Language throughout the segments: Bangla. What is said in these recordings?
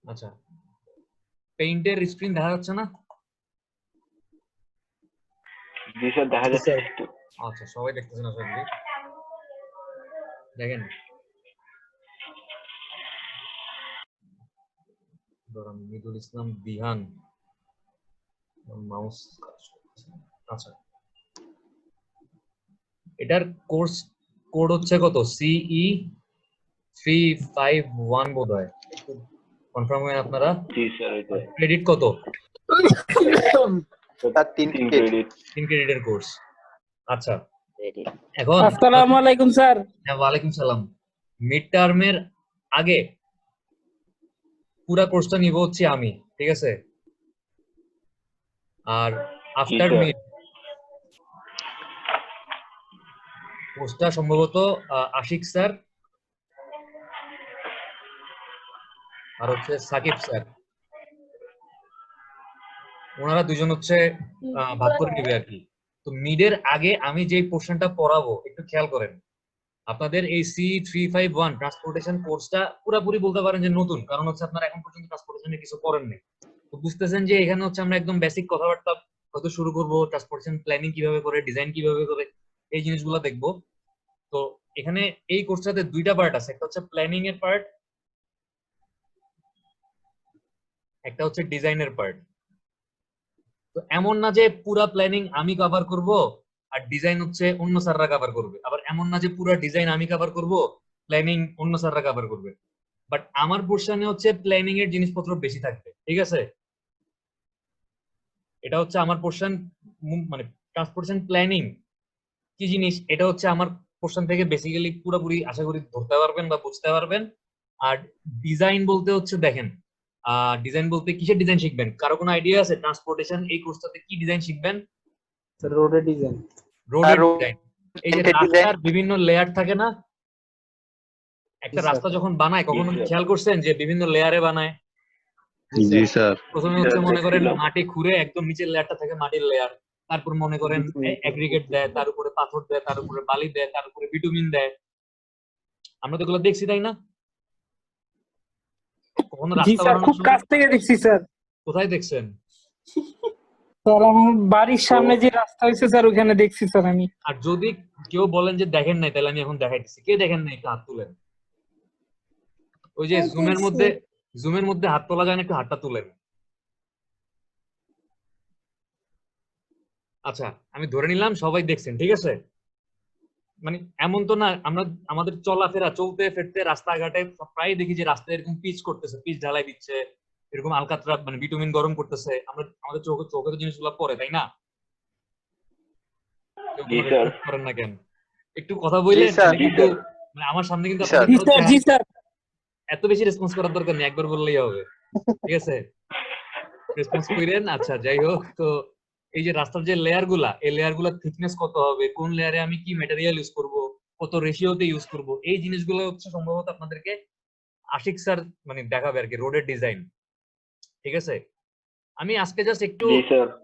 আচ্ছা, পেইন্টের স্ক্রিন দেখা যাচ্ছে না? জি স্যার, দেখা যাচ্ছে একটু। আচ্ছা, সবাই দেখতেছেন আশা করি। দেখেন, মিদুল ইসলাম বিহান মাউস। আচ্ছা, এটার কোর্স কোড হচ্ছে কত? সিই 351 বোধ হয়, একটু কনফার্ম হয়ে আপনারা। জি স্যার, ওইটাই। ক্রেডিট কত? 3 ক্রেডিট। 3 ক্রেডিটের কোর্স। আচ্ছা, এখন আসসালামু আলাইকুম স্যার। হ্যাঁ, ওয়ালাইকুম সালাম। মিড টার্মের আগে পুরা কোর্সটা নিব হচ্ছে আমি, ঠিক আছে? আর আফটার স্যার। মিড কোর্সটা সম্ভবত আশিক স্যার আর হচ্ছে সাকিব স্যার, ওনারা দুজন হচ্ছে ভাগ করে নিবে আর কি। তো মিডের আগে আমি যে পোর্শনটা পড়াবো একটু খেয়াল করেন। আপনাদের এই C351 ট্রান্সপোর্টেশন কোর্সটা পুরোপুরি বলতে পারেন যে নতুন, কারণ হচ্ছে আপনারা এখন পর্যন্ত ট্রান্সপোর্টেশনে কিছু করেননি। তো বুঝতেছেন যে এখানে হচ্ছে আমরা একদম বেসিক কথাবার্তা কত শুরু করব, ট্রান্সপোর্টেশন প্ল্যানিং কিভাবে করে, ডিজাইন কিভাবে করে, এই জিনিসগুলো দেখবো। তো এখানে এই কোর্সটাতে দুইটা পার্ট আছে, একটা হচ্ছে প্ল্যানিং এর পার্ট, একটা হচ্ছে ডিজাইনের পার্ট। তো এমন না যে পুরা প্ল্যানিং আমি কভার করব আর ডিজাইন হচ্ছে অন্য স্যাররা কভার করবে, আবার এমন না যে পুরা ডিজাইন আমি কভার করব, প্ল্যানিং অন্য স্যাররা কভার করবে। বাট আমার পোর্শনে হচ্ছে প্ল্যানিং এর জিনিসপত্র বেশি থাকবে, ঠিক আছে? এটা হচ্ছে আমার পোর্শন, মানে ট্রান্সপোর্টেশন প্ল্যানিং কি জিনিস এটা হচ্ছে আমার পোর্শন থেকে বেসিক্যালি পুরোপুরি আশা করি ধরতে পারবেন বা বুঝতে পারবেন। আর ডিজাইন বলতে হচ্ছে দেখেন, ডিজাইন বলতে কিসের ডিজাইন শিখবেন? কারো কোনো আইডিয়া আছে ট্রান্সপোর্টেশন এই কোর্সটাতে কি ডিজাইন শিখবেন? রোডের ডিজাইন। রোডের ডিজাইন। এই যে রাস্তার বিভিন্ন লেয়ার থাকে না, একটা রাস্তা যখন বানায় কখনো খেয়াল করছেন যে বিভিন্ন লেয়ারে বানায়? জি স্যার। প্রথমে হচ্ছে মনে করেন মাটি খুঁড়ে একদম নিচের লেয়ারটা থাকে মাটির লেয়ার, তারপর মনে করেন এগ্রিগেট দেয়, তার উপরে পাথর দেয়, তার উপরে বালি দেয়, তার উপরে বিটুমিন দেয়। আমরা তো এগুলো দেখছি, তাই না? কখনো জি রাস্তা স্যার, বানানোর খুব সময় কাছ থেকে দেখছি স্যার। কোথায় দেখছেন? স্যার আমার বাড়ির সামনে যে রাস্তা হয়েছে স্যার ওখানে দেখছি স্যার আমি। আর যদি কেউ বলেন যে দেখেন নাই, তাহলে আমি এখন দেখাইতেছি। কে দেখেন নাই একটু হাত তুলেন। ওই যে জুমের মধ্যে হাত তোলা যায় না, একটু হাতটা তুলেন। আচ্ছা, আমি ধরে নিলাম সবাই দেখছেন, ঠিক আছে? মানে এমন তো না, আমরা আমাদের চলাফেরা চলতে ফিরতে রাস্তাঘাটে প্রায় দেখি যে রাস্তায় এরকম পিচ করতেছে, পিচ ঢালাই দিচ্ছে, এরকম আলকাতরা মানে বিটুমিন গরম করতেছে। আমরা আমাদের চোখে চোখে তো জিনিসগুলো পড়ে, তাই না? কেউ কোনো রেসপন্স করেন না কেন? একটু কথা বললেন কিন্তু মানে আমার সামনে কিন্তু এত বেশি রেসপন্স করার দরকার নেই, একবার বললেই হবে, ঠিক আছে? রেসপন্স করেন। আচ্ছা, যাই হোক, তো এই যে রাস্তার যে লেয়ার গুলা, এই লেয়ার গুলার থিকনেস কত হবে, কোন লেয়ারে আমি কি ম্যাটেরিয়াল ইউজ করব, কত রেশিওতে ইউজ করব, এই জিনিসগুলো হচ্ছে সম্ভবত আপনাদেরকে আশিক স্যার মানে দেখাবে আর কি, রোডের ডিজাইন, ঠিক আছে? আমি আজকে জাস্ট একটু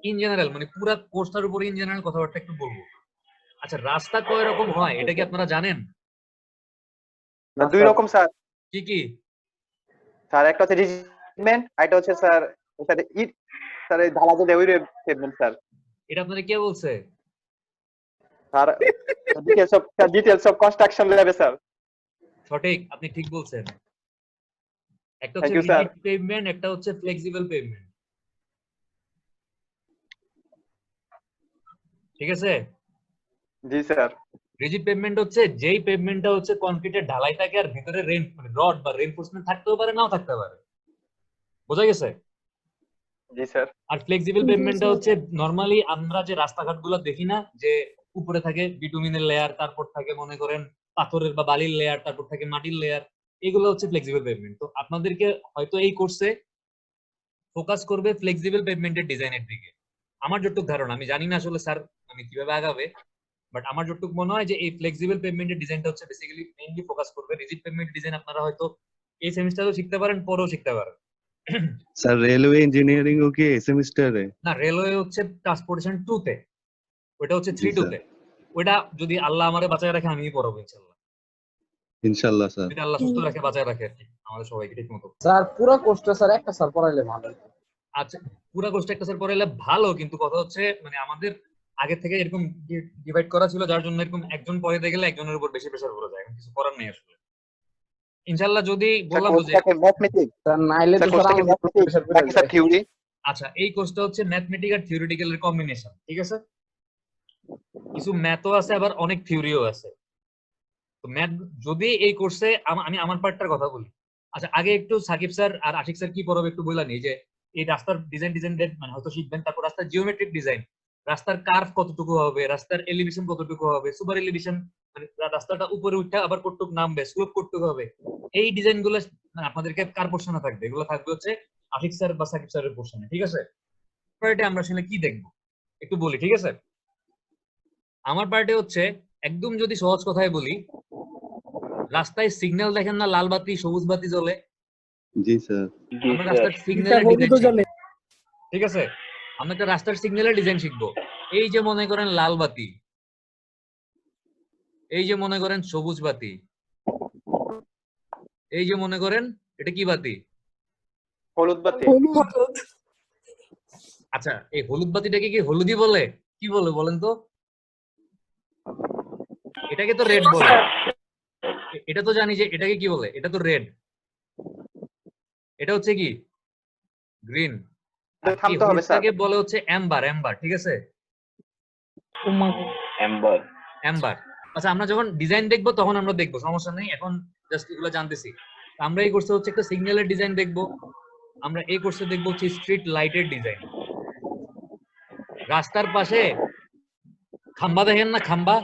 ইন জেনারেল মানে পুরা কোর্সটার উপরে ইন জেনারেল কথাবার্তা একটু বলবো। আচ্ছা, রাস্তা কয় রকম হয় এটা কি আপনারা জানেন? দুই রকম স্যার। কি কি স্যার? একটা হচ্ছে রিজিমেন্ট, আরেকটা হচ্ছে স্যার এটাতে ইট স্যার, এই ঢালা যে দেউরে পেভমেন্ট স্যার। এটা আপনারা কে বলছে? স্যার ডিটেইলস অফ কনস্ট্রাকশন ল্যাবে স্যার। সঠিক, আপনি ঠিক বলছেন। একটা হচ্ছে রিজিড পেভমেন্ট, একটা হচ্ছে ফ্লেক্সিবল পেভমেন্ট, ঠিক আছে? জি স্যার। রিজিড পেভমেন্ট হচ্ছে যেই পেভমেন্টটা হচ্ছে কনক্রিটের ঢালাই থাকে আর ভিতরে মানে রড বা রেইনফোর্সমেন্ট থাকতেও পারে, নাও থাকতে পারে। বোঝা গেছে? জি স্যার। আর ফ্লেক্সিবল পেভমেন্টটা হচ্ছে নরমালি আমরা যে রাস্তাঘাটগুলো দেখি না, যে উপরে থাকে বিটুমিনের লেয়ার, তারপর থাকে মনে করেন পাথরের বা বালির লেয়ার, তারপর থাকে মাটির লেয়ার, এগুলো হচ্ছে ফ্লেক্সিবল পেভমেন্ট। তো আপনাদেরকে হয়তো এই কোর্সে ফোকাস করবে ফ্লেক্সিবল পেভমেন্টের ডিজাইনের দিকে। আমার যতটুকু ধারণা, আমি জানি না আসলে স্যার আমি কিভাবে আগাবে, বাট আমার যতটুকু মনে হয় যে এই ফ্লেক্সিবল পেভমেন্টের ডিজাইনটা হচ্ছে বেসিক্যালি মেইনলি ফোকাস করবে। রিজিড পেভমেন্ট ডিজাইন আপনারা হয়তো এই সেমিস্টারেও শিখতে পারেন, পরেও শিখতে পারেন। স্যার রেলওয়ে ইঞ্জিনিয়ারিং ও কি এই সেমিস্টারে? না, রেলওয়ে হচ্ছে ট্রান্সপোর্টেশন 2 তে, ওটা হচ্ছে 3-2 তে। ওটা যদি আল্লাহ আমারে বাঁচায় রাখে আমি পড়াবো ইনশাআল্লাহ। ইনশাআল্লাহ স্যার। যদি আল্লাহ সুস্থ রাখে বাঁচায় রাখে আর কি আমাদের সবাইকে ঠিক মতো। স্যার পুরো কোর্সটা স্যার একটা স্যার পড়াইলে ভালো হতো। আচ্ছা পুরো কোর্সটা একটা স্যার পড়াইলে ভালো, কিন্তু কথা হচ্ছে মানে আমাদের আগে থেকে এরকম ডিভাইড করা ছিল, যার জন্য এরকম একজন পড়াইতে গেলে একজনের উপর বেশি প্রেসার পড়ে যায়, এখন কিছু করার নেই আসলে। ইনশাআল্লাহ যদি বললাম তো যে ম্যাথমেটিক্স স্যার নাইলে তো স্যার আমাদের প্রেসার পড়ে নাকি স্যার যায়। থিওরি? আচ্ছা এই কোর্সটা হচ্ছে ম্যাথমেটিক আর থিওরিটিক্যাল এর কম্বিনেশন, ঠিক আছে? কিছু ম্যাথও আছে আবার অনেক থিওরিও আছে। তো ম্যাথ যদি এই কোর্সে আমি আমার পার্টটার কথা বলি। আচ্ছা আগে একটু সাকিব স্যার আর আশিক স্যার কি পড়াবে একটু বললা নি, যে এই রাস্তার ডিজাইন মানে হয়তো শিখবেন, তারপর রাস্তার জিওমেট্রিক ডিজাইন, রাস্তার কার্ভ কতটুকু হবে, রাস্তার এলিভেশন কতটুকু হবে, সুপার এলিভেশন মানে রাস্তাটা উপরে উঠে আবার কতটুকু নামবে, স্লোপ কতটুকু হবে, এই ডিজাইন গুলো মানে আপনাদেরকে কার পোর্শনে থাকবে, এগুলো থাকবে হচ্ছে আশিক স্যার বা সাকিব স্যারের পোর্শনে, ঠিক আছে? পার্টে আমরা আসলে কি দেখবো একটু বলি, ঠিক আছে? আমার পার্টে হচ্ছে একদম যদি সহজ কথায় বলি, রাস্তায় সিগন্যাল দেখেন না, লাল বাতি সবুজ বাতি জ্বলে, জি স্যার। জি আমরা স্যার। রাস্তার স্যার সিগন্যালের হলুদও ডিজাইন জ্বলে। ঠিক আছে, আমরা একটা রাস্তার সিগন্যালের ডিজাইন শিখবো। এই যে মনে করেন লাল বাতি, এই যে মনে করেন সবুজ বাতি, এই যে মনে করেন এটা কি বাতি? হলুদ বাতি। হলুদ। আচ্ছা এই হলুদ বাতিটাকে কি হলুদি বলে, কি বলে বলেন তো? এটাকে তো রেড বলে। এটা তো জানি যে এটাকে কি বলে, এটা তো রেড, এটা হচ্ছে কি গ্রিন, আর এই থামতে হবে স্যার। হলুদটাকে বলে হচ্ছে অ্যাম্বার, অ্যাম্বার, ঠিক আছে? এম্বার। অ্যাম্বার। আচ্ছা আমরা যখন ডিজাইন দেখবো তখন আমরা দেখবো, সমস্যা নেই, এখন জাস্ট এগুলো জানতেছি। আমরা এই কোর্সে হচ্ছে একটা সিগন্যালের ডিজাইন দেখবো, আমরা এই কোর্সে দেখবো হচ্ছে স্ট্রিট লাইটের ডিজাইন। রাস্তার পাশে খাম্বা দেখেন না, খাম্বা,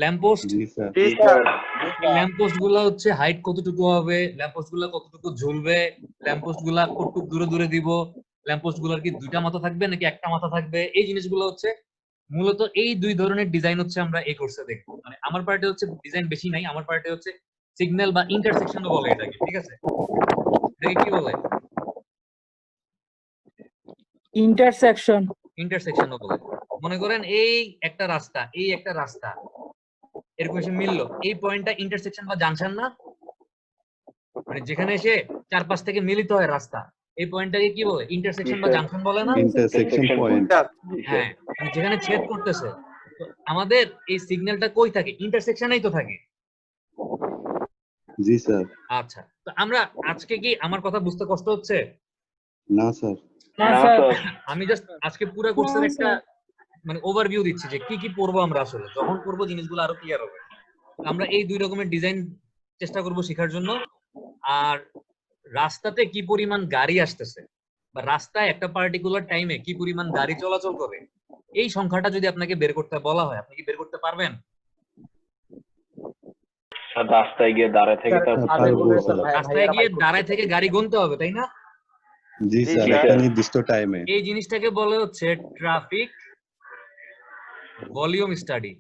ল্যাম্পপোস্ট, জি স্যার। জি জি স্যার। স্যার। ল্যাম্পপোস্ট গুলা হচ্ছে হাইট কতটুকু হবে, ল্যাম্পপোস্ট গুলা কতটুকু ঝুলবে, ল্যাম্পপোস্ট গুলা কতটুকু দূরে দূরে দিব, ল্যাম্পপোস্ট গুলার কি দুইটা মাথা থাকবে নাকি একটা মাথা থাকবে, এই জিনিসগুলো হচ্ছে মূলত এই দুই ধরনের ডিজাইন হচ্ছে আমরা এই কোর্সে দেখবো। মানে আমার পার্টে হচ্ছে ডিজাইন বেশি নাই, আমার পার্টে হচ্ছে সিগন্যাল বা ইন্টারসেকশনও বলে এটাকে, ঠিক আছে? এটাকে কি বলে? ইন্টারসেকশন। ইন্টারসেকশনও বলে। মনে করেন এই একটা রাস্তা, এই একটা রাস্তা এরকম এসে মিললো, এই পয়েন্টটা ইন্টারসেকশন বা জাংশন না? মানে যেখানে এসে চারপাশ থেকে মিলিত হয় রাস্তা, এই পয়েন্টটাকে কি বলে? ইন্টারসেকশন বা জাংশন বলে না? Intersection point. জি স্যার। হ্যাঁ, মানে যেখানে ছেদ করতেছে। তো আমাদের এই সিগন্যালটা কই থাকে? ইন্টারসেকশনেই তো থাকে। জি স্যার। আচ্ছা তো আমরা আজকে কি আমার কথা বুঝতে কষ্ট হচ্ছে? না স্যার। না না স্যার। স্যার। আমি জাস্ট আজকে পুরো কোর্সের একটা মানে ওভারভিউ দিচ্ছি যে কি কি পড়বো আমরা, আসলে যখন পড়বো জিনিসগুলো আরো ক্লিয়ার হবে। আমরা এই দুই রকমের ডিজাইন চেষ্টা করব শেখার জন্য। আর রাস্তাতে কি পরিমাণ গাড়ি আসতেছে বা রাস্তায় একটা পার্টিকুলার টাইমে কি পরিমাণ গাড়ি চলাচল করে, এই সংখ্যাটা যদি আপনাকে বের করতে বলা হয়, আপনি কি বের করতে পারবেন? আর রাস্তায় গিয়ে দাঁড়ায় থেকে স্যার, তারপর পারবেন বলবো। বলে স্যার, ভাই- রাস্তায় ভাইয়ারা গিয়ে বাইক দাঁড়ায় করতে থেকে পারে। গাড়ি গুনতে হবে, তাই না? জি জি স্যার, স্যার। একটা নির্দিষ্ট টাইমে। এই জিনিসটাকে বলে হচ্ছে ট্রাফিক ভলিউম স্টাডি,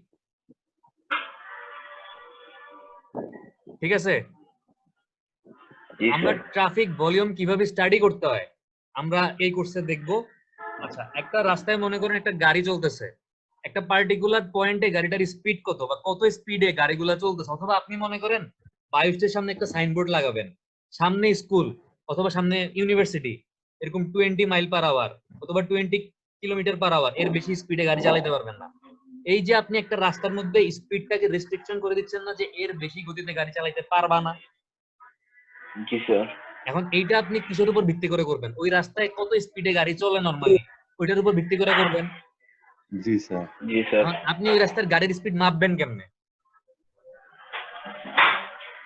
ঠিক আছে? জি আমরা স্যার। ট্রাফিক ভলিউম কিভাবে স্টাডি করতে হয় আমরা এই কোর্সে দেখব। আচ্ছা একটা রাস্তায় মনে করেন একটা গাড়ি চলতেছে, একটা পার্টিকুলার পয়েন্টে গাড়িটার স্পিড কত বা কত স্পিডে গাড়িগুলো চলতেছে, অথবা আপনি মনে করেন বায়ুষ্টের সামনে একটা সাইনবোর্ড লাগাবেন, সামনে স্কুল অথবা সামনে ইউনিভার্সিটি, এরকম 20 মাইল পার আওয়ার অথবা 20 কিলোমিটার পার আওয়ার, এর বেশি স্পিডে গাড়ি চালাতে পারবেন না। এই যে আপনি একটা রাস্তার মধ্যে স্পিডটাকে রেস্ট্রিকশন করে দিচ্ছেন না, যে এর বেশি গতিতে গাড়ি চালাতে পারবা না। জি স্যার। এখন এইটা আপনি কিসের উপর ভিত্তি করে করবেন? ওই রাস্তায় কত স্পিডে গাড়ি চলে নরমালি, ওইটার উপর ভিত্তি করে করবেন। জি স্যার। জি স্যার। এখন আপনি ওই রাস্তার গাড়ির স্পিড মাপবেন কেমনে?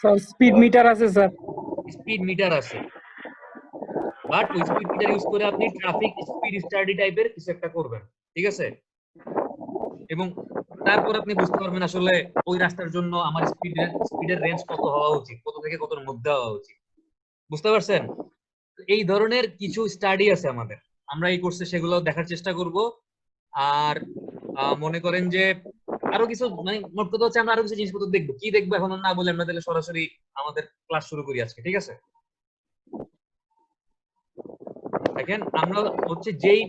স্যার স্পিড মিটার আছে স্যার। স্পিড মিটার আছে, বাট ওই স্পিড মিটার ইউজ করে আপনি ট্রাফিক স্পিড স্টাডি টাইপের কিছু একটা করবেন, ঠিক আছে? এবং তারপর আপনি বুঝতে পারবেন আসলে ওই রাস্তার জন্য আমার স্পিডের রেঞ্জ কত হওয়া উচিত, কত থেকে কতর মধ্যে হওয়া উচিত। বুঝতে পারছেন? এই ধরনের কিছু স্টাডি আছে আমাদের, আমরা এই কোর্সে সেগুলো দেখার চেষ্টা করব। আর মনে করেন যে আরো কিছু মানে মোট কথা হচ্ছে আমরা আরো কিছু জিনিসপত্র দেখবো। কি দেখবো এখন না বলে আমরা তাহলে সরাসরি আমাদের ক্লাস শুরু করি আজকে, ঠিক আছে? দেখেন আমরা হচ্ছে যেই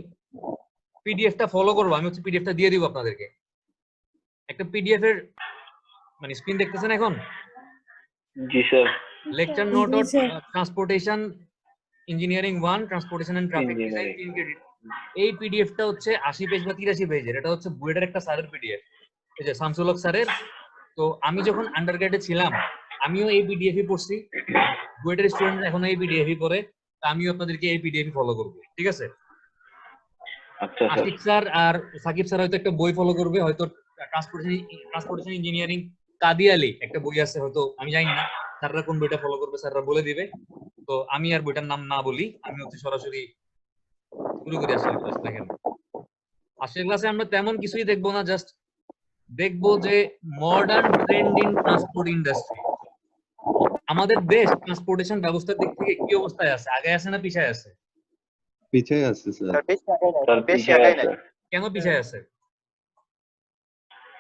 পিডিএফটা ফলো করবো, আমি হচ্ছে পিডিএফটা দিয়ে দিব আপনাদেরকে। একটা পিডিএফ এর মানে স্ক্রিন দেখতেছেন এখন? জি sir. Lecture note or transportation engineering 1 transportation and traffic design engineering. 3 credit. এই পিডিএফটা হচ্ছে 80 পেজ বা 83 পেজের। এটা হচ্ছে বুয়েটের একটা স্যারের পিডিএফ, এই যে শামসুল হক স্যারের। তো আমি যখন আন্ডারগ্রেডে ছিলাম আমিও এই পিডিএফই পড়ছি, বুয়েটের স্টুডেন্টরা এখনো এই পিডিএফই পড়ে, তো আমিও আপনাদেরকে এই পিডিএফই ফলো করব, ঠিক আছে? আচ্ছা স্যার। আশিক স্যার আর সাকিব স্যার হয়তো একটা বই ফলো করবে, হয়তো ট্রান্সপোর্টেশন ইঞ্জিনিয়ারিং কাদিয়ালি একটা বই আছে, হয়তো আমি জানি না স্যাররা কোন বইটা ফলো করবে, স্যাররা বলে দিবে। তো আমি আর বইটার নাম না বলি, আমি হচ্ছে সরাসরি শুরু করি আসলে ক্লাস। দেখেন আজকের ক্লাসে আমরা তেমন কিছুই দেখবো না, জাস্ট দেখবো যে modern trend in transport industry. আমাদের দেশ ট্রান্সপোর্টেশন ব্যবস্থার দিক থেকে কি অবস্থায় আছে, আগে আছে না পিছায় আছে? পিছায় আছে স্যার। স্যার বেশি আগায় নাই, স্যার বেশি পিছিয়ে আগায় আছে। নাই। কেন পিছায় আছে?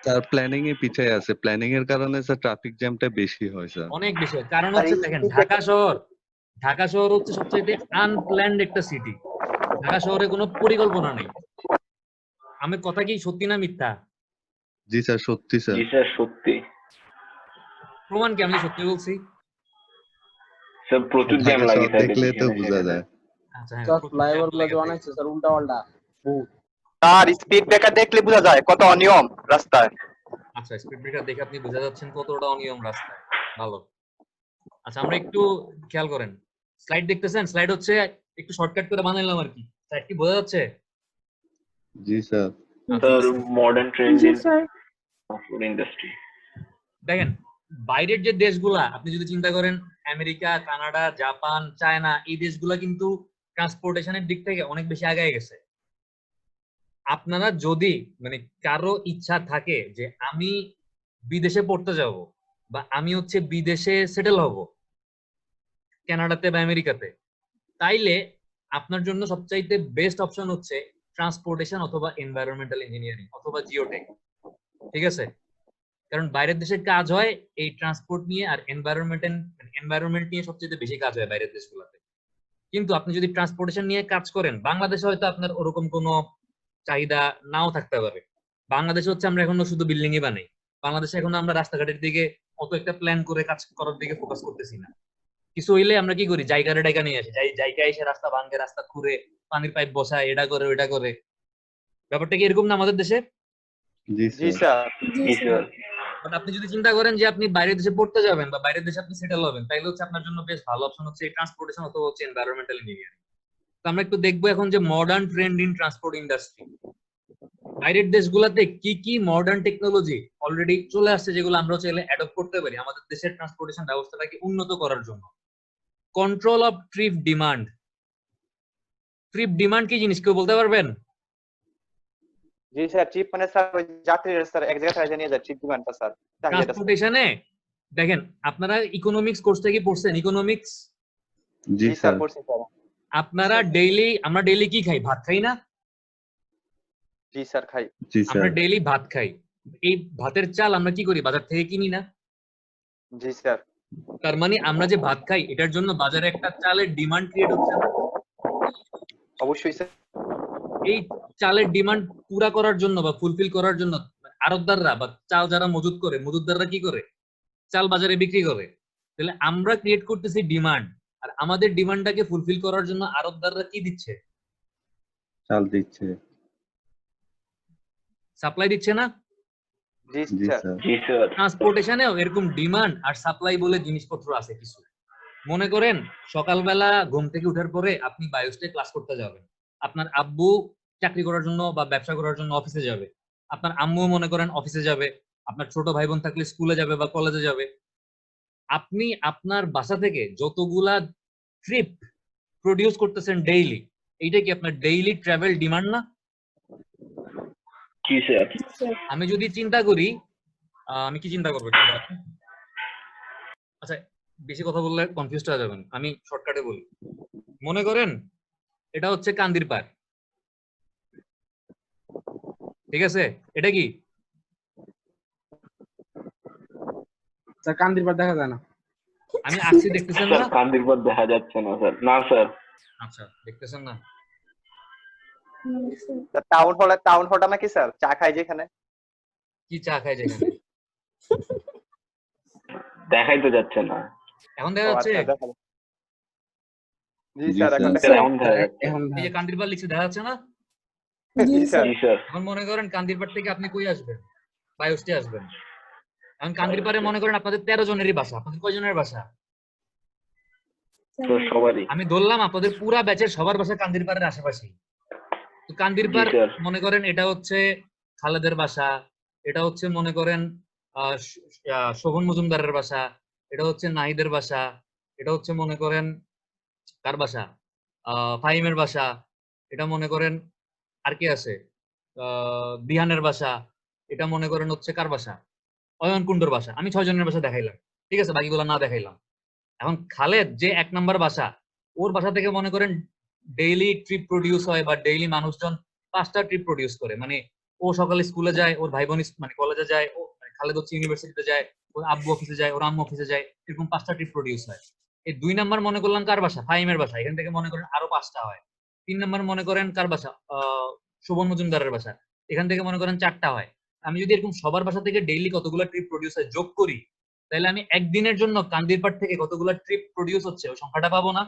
স্যার প্ল্যানিং এ পিছায় আছে, প্ল্যানিং এর কারণে স্যার ট্রাফিক জ্যামটা বেশি হয় স্যার। অনেক বেশি হয়। কারণ আর হচ্ছে এই দেখেন speed ঢাকা শহর হচ্ছে সবচেয়ে আনপ্ল্যান্ড একটা সিটি। ঢাকা শহরে কোনো পরিকল্পনা নেই। আমি কথা কি সত্যি না মিথ্যা? জি স্যার, সত্যি স্যার। জি স্যার সত্যি। প্রমাণ কি আমি সত্যি বলছি? স্যার প্রচুর জ্যাম ঢাকা লাগে শহর স্যার দেখলে তো যেখানে বোঝা সেখানে। যায়। আচ্ছা হ্যাঁ, স্যার প্রচুর ফ্লাইওভার jam গুলো লেগে যে থাকে। বানাইছে স্যার উল্টা পাল্টা বহুত। আর স্পিড ব্রেকার দেখলে বোঝা যায় কত অনিয়ম রাস্তায়। আচ্ছা স্পিড ব্রেকার দেখে আপনি বোঝা যাচ্ছেন কতটা অনিয়ম রাস্তায়। ভালো। আচ্ছা আমরা একটু খেয়াল করেন, স্লাইড দেখতেছেন? স্লাইড হচ্ছে একটু শর্টকাট করে বানাইলাম আর কি। স্লাইড কি বোঝা যাচ্ছে? জি স্যার। স্যার মডার্ন ট্রেন্ড জি ইন স্যার। Transport industry. দেখেন বাইরের যে দেশগুলা আপনি যদি চিন্তা করেন, আমেরিকা, কানাডা, জাপান, চায়না, এই দেশগুলা কিন্তু ট্রান্সপোর্টেশনের দিক থেকে অনেক বেশি আগায় গেছে। আপনারা যদি মানে কারো ইচ্ছা থাকে যে আমি বিদেশে পড়তে যাব বা আমি হচ্ছে বিদেশে সেটেল হব, কানাডাতে বা আমেরিকাতে, তাইলে আপনার জন্য সবচাইতে বেস্ট অপশন হচ্ছে ট্রান্সপোর্টেশন অথবা এনভায়রনমেন্টাল ইঞ্জিনিয়ারিং অথবা জিওটেক, ঠিক আছে? কারণ বাইরের দেশের কাজ হয় এই ট্রান্সপোর্ট নিয়ে আর এনভায়রনমেন্ট নিয়ে সবচেয়ে বেশি কাজ হয় বাইরের দেশগুলোতে। কিন্তু আপনি যদি ট্রান্সপোর্টেশন নিয়ে কাজ করেন বাংলাদেশে হয়তো আপনার ওরকম কোনো চাহিদা নাও থাকতে পারে। বাংলাদেশে হচ্ছে আমরা এখনো শুধু বিল্ডিংই বানাই, বাংলাদেশে এখনো আমরা রাস্তাঘাটের দিকে অত একটা প্ল্যান করে কাজ করার দিকে ফোকাস করতেছি না। কিছু হইলে আমরা কি করি, জায়গারে ডাইকা নিয়ে আসি, জায়গায় এসে রাস্তা ভাঙে, রাস্তা খুঁড়ে, পানির পাইপ বসায়, এটা করে ওইটা করে। ব্যাপারটা কি এরকম না আমাদের দেশে? জি জি স্যার। স্যার। জি স্যার। বাট আপনি যদি চিন্তা করেন যে আপনি বাইরের দেশে পড়তে যাবেন বা বাইরের দেশে আপনি সেটেল হবেন, তাইলে হচ্ছে আপনার জন্য বেশ ভালো অপশন হচ্ছে ট্রান্সপোর্টেশন অথবা হচ্ছে এনভায়রনমেন্টাল ইঞ্জিনিয়ারিং। তো আমরা একটু দেখবো এখন যে modern trend in transport industry, বাইরের দেশগুলোতে কি কি মডার্ন টেকনোলজি অলরেডি চলে আসছে যেগুলো আমরা চাইলে অ্যাডপ্ট করতে পারি আমাদের দেশের ট্রান্সপোর্টেশন ব্যবস্থাটাকে উন্নত করার জন্য। Control of trip demand. Trip demand কি জিনিস কেউ বলতে পারবেন? জি স্যার, ট্রিপ মানে স্যার ওই যাত্রীরা স্যার এক জায়গা থেকে নিয়ে যায়, ট্রিপ ডিমান্ডটা স্যার। চাহিদাটা স্যার। ট্রান্সপোর্টেশনে দেখেন আপনারা ইকোনমিক্স কোর্সটা কি পড়ছেন? ইকোনমিক্স জি জি স্যার স্যার। পড়ছি স্যার। আপনারা আমরা ডেইলি কি খাই? ভাত খাই না? জি স্যার খাই। জি আমরা স্যার। ডেইলি ভাত খাই। এই ভাতের চাল আমরা কি করি? বাজার থেকে কিনি না? জি স্যার। তার মানে আমরা যে ভাত খাই এটার জন্য বাজারে একটা চালের ডিমান্ড ক্রিয়েট হচ্ছে না? অবশ্যই স্যার। এই চালের ডিমান্ড পুরা করার জন্য বা ফুলফিল করার জন্য আড়তদাররা বা চাল যারা মজুত করে, মজুতদাররা কি করে? চাল বাজারে বিক্রি করে। তাহলে আমরা ক্রিয়েট করতেছি ডিমান্ড, আর আমাদের ডিমান্ডটাকে ফুলফিল করার জন্য আড়তদাররা কি দিচ্ছে? চাল দিচ্ছে। সাপ্লাই দিচ্ছে না? জি জি স্যার। স্যার। জি স্যার। ট্রান্সপোর্টেশনেও এরকম ডিমান্ড আর সাপ্লাই বলে জিনিসপত্র আছে কিছু। মনে করেন সকালবেলা ঘুম থেকে উঠার পরে আপনি বায়োস্টে ক্লাস করতে যাবেন, আপনার আব্বু চাকরি করার জন্য বা ব্যবসা করার জন্য অফিসে যাবে, আপনার আম্মু মনে করেন অফিসে যাবে, আপনার ছোট ভাই বোন থাকলে স্কুলে যাবে বা কলেজে যাবে। আপনি আপনার বাসা থেকে যতগুলা ট্রিপ প্রডিউস করতেছেন ডেইলি, এইটা কি আপনার ডেইলি ট্রাভেল ডিমান্ড না? জি স্যার। আমি যদি চিন্তা করি, আমি কি চিন্তা করবো একটু দাঁড়ান। আচ্ছা বেশি কথা বললে কনফিউজ হয়ে যাবেন, আমি শর্টকাটে বলি। মনে করেন এটা হচ্ছে কান্দির পাড়, ঠিক আছে? এটা কি? স্যার কান্দির পার দেখা যায় না। আমি আঁকছি দেখতেছেন স্যার না? কান্দির পর দেখা যাচ্ছে না স্যার। না স্যার। আচ্ছা দেখতেছেন না? টাউন হলটা নাকি স্যার চা খাই যেখানে? কি চা খায় যেখানে? দেখাই তো যাচ্ছে না এখন ও দেখা যাচ্ছে আচ্ছা দেখাবো। জি জি স্যার এখন স্যার। দেখা স্যার এখন দেখা যাচ্ছে এখন এই যে কান্দিরপাড় লিখছে দেখা যাচ্ছে না? জি স্যার জি স্যার এখন মনে করেন কান্দিরপাড় থেকে আপনি কই আসবেন? বায়োস্টে আসবেন। এখন কান্দিরপাড়ে মনে করেন আপনাদের 13 জনেরই বাসা। আপনাদের কয়জনের বাসা? তো সবারই আমি ধরলাম আপনাদের পুরা ব্যাচের সবার বাসা কান্দিরপাড়ের আশেপাশেই। তো কান্দিরপাড় জি, স্যার। মনে করেন এটা হচ্ছে খালেদের বাসা, এটা হচ্ছে মনে করেন শোভন মজুমদারের বাসা, এটা হচ্ছে নাহিদের বাসা, এটা হচ্ছে মনে করেন কার বাসা, ফাহিমের বাসা, এটা মনে করেন আর কি আছে, বিহানের বাসা, এটা মনে করেন হচ্ছে কার বাসা, অয়ন কুণ্ডর বাসা। আমি 6 জনের বাসা দেখাইলাম, ঠিক আছে, বাকিগুলো না দেখাইলাম। এখন খালেদ যে 1 নাম্বার বাসা, ওর বাসা থেকে মনে করেন ডেইলি ট্রিপ প্রডিউস হয় বা ডেইলি মানুষজন 5টা ট্রিপ প্রডিউস করে। মানে ও সকালে স্কুলে যায়, ওর ভাই বোন মানে কলেজে যায়, ও খালেদ হচ্ছে ইউনিভার্সিটিতে যায়, ওর আব্বু অফিসে যায়, ওর আম্মু অফিসে যায়, এরকম 5টা ট্রিপ প্রডিউস হয়। এই 2 নাম্বার মনে করলাম কার বাসা, ফাহিমের বাসা, এখান থেকে মনে করেন আরো 5টা হয়। 3 নাম্বার মনে করেন কার বাসা, শোভন মজুমদারের বাসা, এখান থেকে মনে করেন 4টা হয়। আমি যদি এরকম সবার বাসা থেকে ডেইলি কতগুলো ট্রিপ প্রডিউস হয় যোগ করি, তাহলে আমি একদিনের জন্য কান্দিরপাড় থেকে কতগুলো ট্রিপ প্রডিউস হচ্ছে ওই সংখ্যাটা পাবো না?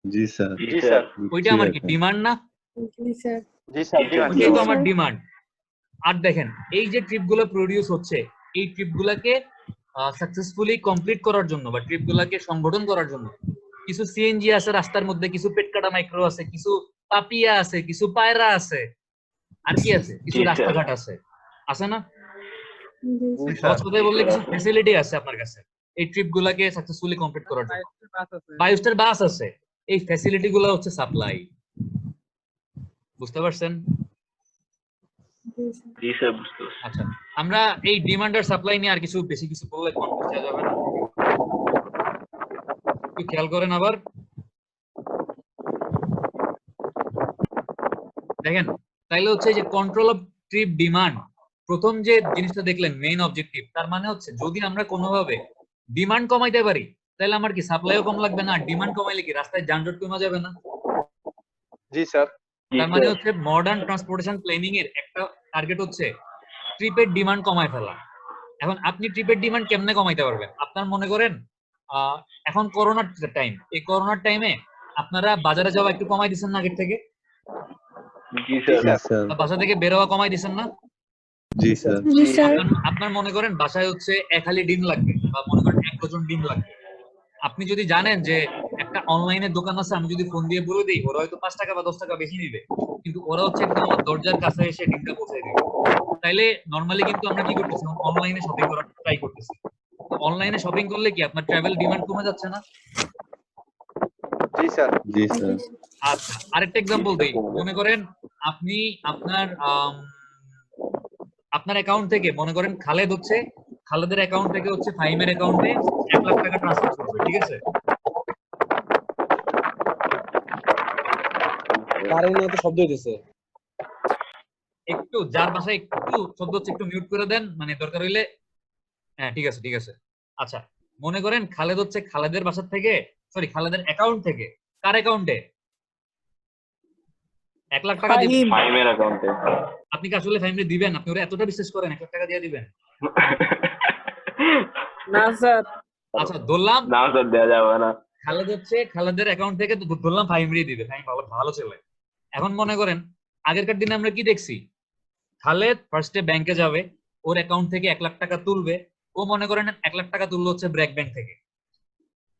জি স্যার। জি জি স্যার স্যার ওইটা আমার কি ডিমান্ড না? জি স্যার ওইটাই তো আমার ডিমান্ড। আর দেখেন এই যে ট্রিপ গুলো প্রডিউস হচ্ছে, এই ট্রিপ গুলাকে সাকসেসফুলি কমপ্লিট করার জন্য বা ট্রিপ গুলাকে সংগঠন করার জন্য কিছু সিএনজি আছে রাস্তার মধ্যে, কিছু পেটকাটা মাইক্রো আছে, কিছু পাপিয়া আছে, কিছু পায়রা আছে, আর কি আছে, কিছু জি, স্যার। রাস্তাঘাট আছে, আছে না? জি সহজ স্যার কথায় বললে কিছু আছে। ফ্যাসিলিটি আছে আপনার কাছে এই ট্রিপ গুলাকে সাকসেসফুলি কমপ্লিট করার জন্য। বায়োস্টার বাস আছে, এই ফ্যাসিলিটি গুলো হচ্ছে সাপ্লাই। বুঝতে পারছেন? জি স্যার বুঝতে পারছি। আচ্ছা, আমরা এই ডিমান্ড আর সাপ্লাই নিয়ে আর কিছু বেশি কিছু বললে কনফিউজ হয়ে যাবে না? একটু খেয়াল করেন আবার দেখেন, তাইলে হচ্ছে যে কন্ট্রোল অফ ট্রিপ ডিমান্ড, প্রথম যে জিনিসটা দেখলেন মেইন অবজেক্টিভ, তার মানে হচ্ছে যদি আমরা কোনোভাবে ডিমান্ড কমাইতে পারি তাহলে আমার কি সাপ্লাইও কম লাগবে না? ডিমান্ড কমাইলে কি রাস্তায় যানজট কমে যাবে না? জি স্যার জি তার মানে স্যার হচ্ছে মডার্ন ট্রান্সপোর্টেশন প্ল্যানিং এর একটা টার্গেট হচ্ছে ট্রিপের ডিমান্ড কমায় ফেলা। এখন আপনি ট্রিপের ডিমান্ড কেমনে কমাইতে পারবেন? আপনার মনে করেন এখন করোনার টাইম, এই করোনার টাইমে আপনারা বাজারে যাওয়া একটু কমাই দিচ্ছেন না আগের থেকে? জি জি স্যার স্যার। বা বাসা থেকে বের হওয়া কমাই দিচ্ছেন না? জি স্যার। আপনার মনে করেন বাসায় হচ্ছে 1 হালি ডিম লাগবে বা মনে করেন 1 ডজন ডিম লাগবে। আপনি যদি জানেন যে একটা অনলাইনে দোকান আছে, আমি যদি ফোন দিয়ে বলে দিই ওরা হয়তো 5 টাকা বা 10 টাকা বেশি দিবে, কিন্তু ওরা হচ্ছে একদম আমার দরজার কাছে এসে ডিমটা পৌঁছে দিবে। তাইলে নরমালি কিন্তু আমরা কি করতেছি, অনলাইনে শপিং করার ট্রাই করতেছি। তো অনলাইনে শপিং করলে কি আপনার ট্রাভেল ডিমান্ড কমে যাচ্ছে না? জি স্যার জি স্যার। আচ্ছা, আরেকটা এক্সাম্পল দেই। মনে করেন আপনি আপনার আপনার অ্যাকাউন্ট থেকে মনে করেন খালেদ হচ্ছে, খালেদের অ্যাকাউন্ট থেকে হচ্ছে ফাহিমের অ্যাকাউন্টে 1 লাখ টাকা ট্রান্সফার করবে, ঠিক আছে? গাড়ি নিয়ে তো শব্দ হইতেছে। একটু যার বাসায় একটু শব্দ হচ্ছে একটু মিউট করে দেন, মানে দরকার হইলে। হ্যাঁ ঠিক আছে ঠিক আছে। আচ্ছা, মনে করেন খালেদ হচ্ছে খালেদের বাসার থেকে, সরি খালেদের অ্যাকাউন্ট থেকে, কার অ্যাকাউন্টে 1 লাখ টাকা দিবেন। ফাহিম ফাইমের অ্যাকাউন্টে আপনি কি আসলে ফাহিমরে দিবেন? আপনি ওরা এতটা বিশ্বাস করেন 1 লাখ টাকা দিয়ে দিবেন? না স্যার আচ্ছা ধরলাম না স্যার দেওয়া যাবে না খালেদ হচ্ছে খালেদের অ্যাকাউন্ট থেকে ধরলাম ফাহিমরে দিবে, ফাহিম ভালো ভালো ছেলে। এখন মনে করেন আগেরকার দিনে আমরা কি দেখছি, খালেদ ফার্স্টে ব্যাংকে যাবে, ওর অ্যাকাউন্ট থেকে 1 লাখ টাকা তুলবে। ও মনে করেন 1 লাখ টাকা তুললো হচ্ছে ব্র্যাক ব্যাংক থেকে।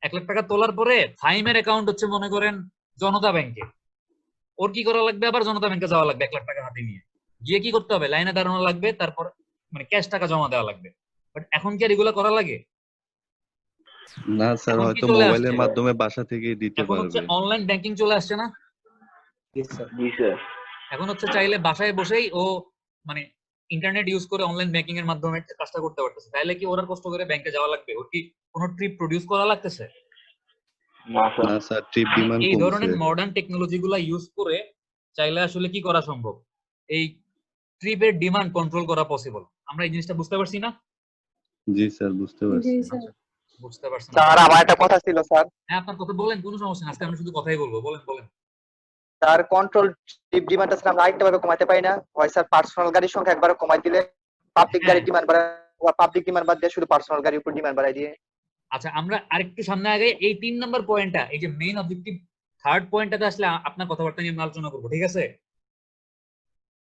1 লাখ টাকা তোলার পরে ফাহিমের অ্যাকাউন্ট হচ্ছে মনে করেন জনতা ব্যাংকে। ওর কি করা লাগবে, আবার জনতা ব্যাংকে যাওয়া লাগবে 1 লাখ টাকা হাতে নিয়ে। গিয়ে কি করতে হবে, লাইনে দাঁড়ানো লাগবে, তারপর মানে ক্যাশ টাকা জমা দেওয়া লাগবে। বাট এখন কি আর এগুলো করা লাগে? না স্যার, এখন কি হয়তো চলে মোবাইলের আসছে? মাধ্যমে বাসা থেকেই দিতে এখন হচ্ছে পারবে। অনলাইন ব্যাংকিং চলে আসছে না? জি স্যার এখন হচ্ছে চাইলে বাসায় বসেই ও মানে ইন্টারনেট ইউজ করে অনলাইন ব্যাংকিং এর মাধ্যমে কাজটা করতে পারতেছে। তাইলে কি ওরা কষ্ট করে ব্যাংকে যাওয়া লাগবে? ওর কি কোনো ট্রিপ প্রডিউস করা লাগতেছে? না স্যার না স্যার, ট্রিপ ডিমান্ড এই কমছে। ধরনের মডার্ন টেকনোলজি গুলা ইউজ করে চাইলে আসলে কি করা সম্ভব, এই ট্রিপের ডিমান্ড কন্ট্রোল করা পসিবল। আমরা এই জিনিসটা বুঝতে পারছি না? জি স্যার, বুঝতে পারছি। বুঝতে পারছেন? স্যার আমার একটা কথা ছিল স্যার। হ্যাঁ আপনার কথা বলেন, কোনো সমস্যা না, আজকে আমি শুধু কথাই বলবো, বলেন বলেন। স্যার কন্ট্রোল ট্রিপ ডিমান্ডটা স্যার আমরা আরেকটা ভাবে কমাতে পারি না? হয় স্যার পার্সোনাল গাড়ির সংখ্যা একবারে কমাই দিলে পাবলিক গাড়ির ডিমান্ড বাড়ায়, পাবলিক ডিমান্ড বাদ দিয়ে শুধু পার্সোনাল গাড়ির উপর ডিমান্ড বাড়াই দিয়ে আচ্ছা আমরা আরেকটু সামনে আগে এই 3 নাম্বার পয়েন্টটা, এই যে মেইন অবজেক্টিভ থার্ড পয়েন্টটাতে আসলে আপনার কথাবার্তা নিয়ে আমরা আলোচনা করবো, ঠিক আছে?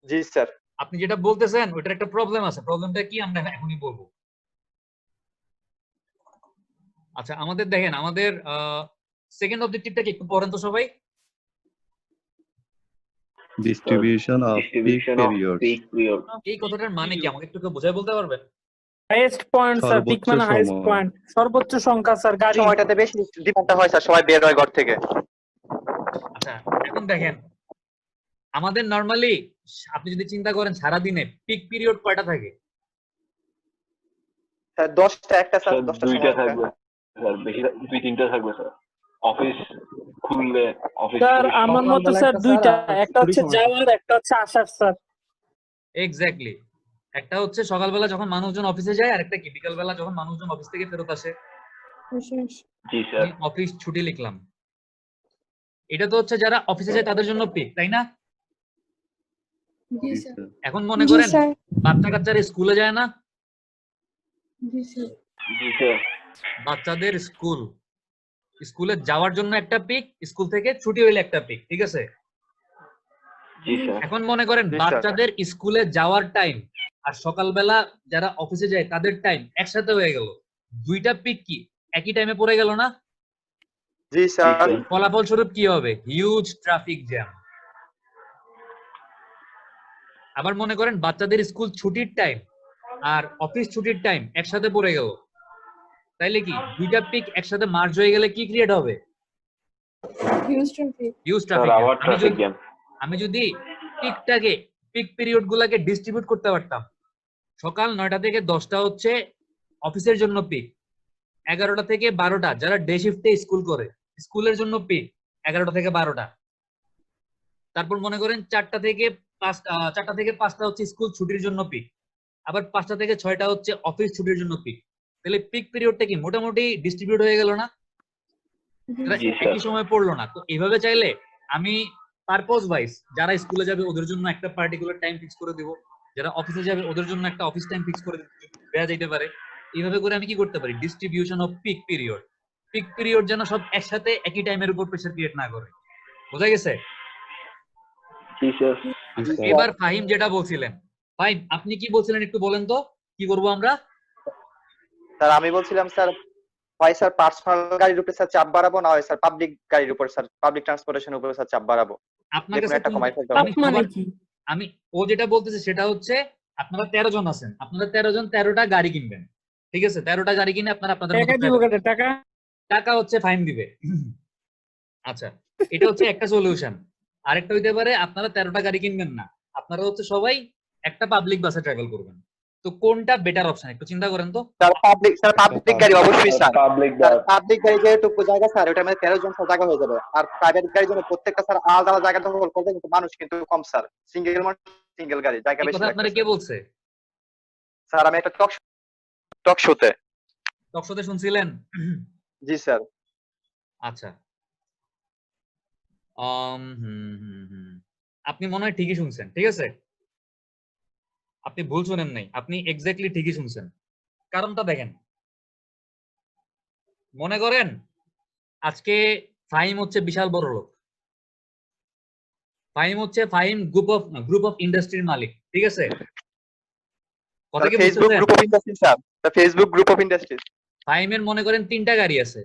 জি স্যার। আপনি যেটা বলতেছেন ওইটার একটা প্রবলেম আছে, প্রবলেমটা কি আমরা এখনই বলবো। আচ্ছা আমাদের দেখেন, আমাদের সেকেন্ড অবজেক্টিভটা কি একটু পড়েন তো সবাই। distribution of peak Distribution of periods. peak period. এই কথাটার মানে কি আমাকে একটু বোঝায় বলতে পারবেন? হাইয়েস্ট পয়েন্ট স্যার, পিক সর্বোচ্চ মানে হাইয়েস্ট সময়। পয়েন্ট, সর্বোচ্চ সংখ্যা স্যার গাড়ি। সময়টাতে বেশি ডিমান্ডটা হয় স্যার, সবাই বের হয় ঘর থেকে। আচ্ছা এখন দেখেন, আমাদের নরমালি আপনি যদি চিন্তা করেন সারা দিনে পিক পিরিয়ড কয়টা থাকে? স্যার 10টা, একটা স্যার স্যার 10টা দুইটা সময় থাকবে স্যার, বেশি 2-3টা থাকবে স্যার। অফিস খুললে অফিস স্যার আমার মতে স্যার দুইটা, একটা হচ্ছে যাওয়ার, একটা হচ্ছে আসার স্যার। এক্স্যাক্টলি, একটা হচ্ছে সকালবেলা যখন মানুষজন অফিসে যায়, আর একটা কি বিকালবেলা যখন মানুষজন অফিস থেকে ফেরত আসে। জি স্যার। আমি অফিস ছুটি লিখলাম, এটা তো হচ্ছে যারা অফিসে যায় তাদের জন্য পিক, তাই না? জি স্যার। এখন মনে করেন বাচ্চা কাচ্চারা স্কুলে যায় না, জি স্যার। বাচ্চাদের স্কুলে যাওয়ার জন্য একটা পিক, স্কুল থেকে ছুটি হইলে একটা পিক, ঠিক আছে? জি স্যার। এখন মনে করেন জি, স্যার। বাচ্চাদের স্কুলে যাওয়ার টাইম আর সকালবেলা যারা অফিসে যায় তাদের টাইম একসাথে হয়ে গেল, দুইটা পিক কি একই টাইমে পড়ে গেল না? জি স্যার। ফলাফল স্বরূপ কি হবে? Huge traffic jam. আবার মনে করেন বাচ্চাদের স্কুল ছুটির টাইম আর অফিস ছুটির টাইম একসাথে পড়ে গেল, তাইলে কি দুইটা পিক একসাথে মার্জ হয়ে গেলে কি ক্রিয়েট হবে? হিউজ স্যার ট্রাফিক আবার ট্রাফিক জ্যাম। আমি যদি পিক পিরিয়ড গুলাকে ডিস্ট্রিবিউট করতে পারতাম, সকাল 9টা থেকে 10টা হচ্ছে অফিসের জন্য পিক, 11টা থেকে 12টা যারা ডে শিফটে স্কুল করে স্কুলের জন্য পিক 11টা থেকে 12টা, তারপর মনে করেন 4টা থেকে 5টা হচ্ছে স্কুল ছুটির জন্য পিক, আবার 5টা থেকে 6টা হচ্ছে অফিস ছুটির জন্য পিক। তাহলে পিক পিরিয়ডটা কি মোটামুটি ডিস্ট্রিবিউট হয়ে গেল না? জি স্যার। একই সময় পড়লো না। তো এইভাবে চাইলে আমি পারপোজ ওয়াইজ যারা স্কুলে যাবে ওদের জন্য একটা পার্টিকুলার টাইম ফিক্স করে দিব, যারা অফিসে যাবে ওদের জন্য একটা অফিস টাইম ফিক্স করে দেওয়া যেতে পারে। এইভাবে করে আমি কি করতে পারি? ডিস্ট্রিবিউশন অফ পিক পিরিয়ড যেন সব একসাথে একই টাইমের উপর প্রেসার ক্রিয়েট না করে। বোঝা গেছে? জি স্যার। এবার ফাহিম যেটা বলছিলেন, ফাহিম আপনি কি বলছিলেন একটু বলেন তো, কি করব আমরা? স্যার আমি বলছিলাম স্যার, হয় স্যার পার্সোনাল গাড়ির উপরে স্যার চাপ বাড়াবো, না হয় স্যার পাবলিক গাড়ির উপর স্যার, পাবলিক ট্রান্সপোর্টেশনের উপরে স্যার চাপ বাড়াবো। আপনার যেকোনো কাছে একটা কমাই ফেলতে হবে। আমি ও যেটা বলতেছে সেটা হচ্ছে আপনারা 13 জন আছেন, আপনারা 13 জন 13টা গাড়ি কিনবেন, ঠিক আছে? 13টা গাড়ি কিনে আপনারা আপনাদের টাকা দিব কেটে টাকা। টাকা হচ্ছে ফাইন দিবে। আচ্ছা এটা হচ্ছে একটা সলিউশন। আরেকটা হইতে পারে আপনারা 13টা গাড়ি কিনবেন না, আপনারা হচ্ছে সবাই একটা পাবলিক বাসে ট্রাভেল করবেন। তো কোনটা বেটার অপশন একটু চিন্তা করেন তো। স্যার পাবলিক গাড়ি অবশ্যই স্যার। পাবলিক স্যার পাবলিক গাড়ি যেটুকু জায়গা স্যার, ওটার মধ্যে 13 জন স্যার জায়গা হয়ে যাবে। আর প্রাইভেট গাড়ির জন্য প্রত্যেকটা স্যার আলাদা আলাদা জায়গা দখল করবে, কিন্তু মানুষ কিন্তু কম স্যার। সিঙ্গেল গাড়ি জায়গা এই বেশি কথা আপনারা লাগবে। কে বলছে? স্যার আমি একটা টক শোতে। টক শোতে শুনছিলেন? জি স্যার। আচ্ছা আপনি মনে হয় ঠিকই শুনছেন, ঠিক আছে? আপনি ভুল শুনেন নাই, আপনি এক্স্যাক্টলি ঠিকই শুনছেন। কারণটা দেখেন, মনে করেন আজকে ফাহিম হচ্ছে বিশাল বড় লোক, ফাহিম গ্রুপ অফ ইন্ডাস্ট্রির মালিক, ঠিক আছে? কথা কি ফেসবুক বুঝতেছেন? Group of industry sir, Facebook group of industry. ফাহিমের মনে করেন 3টা গাড়ি আছে,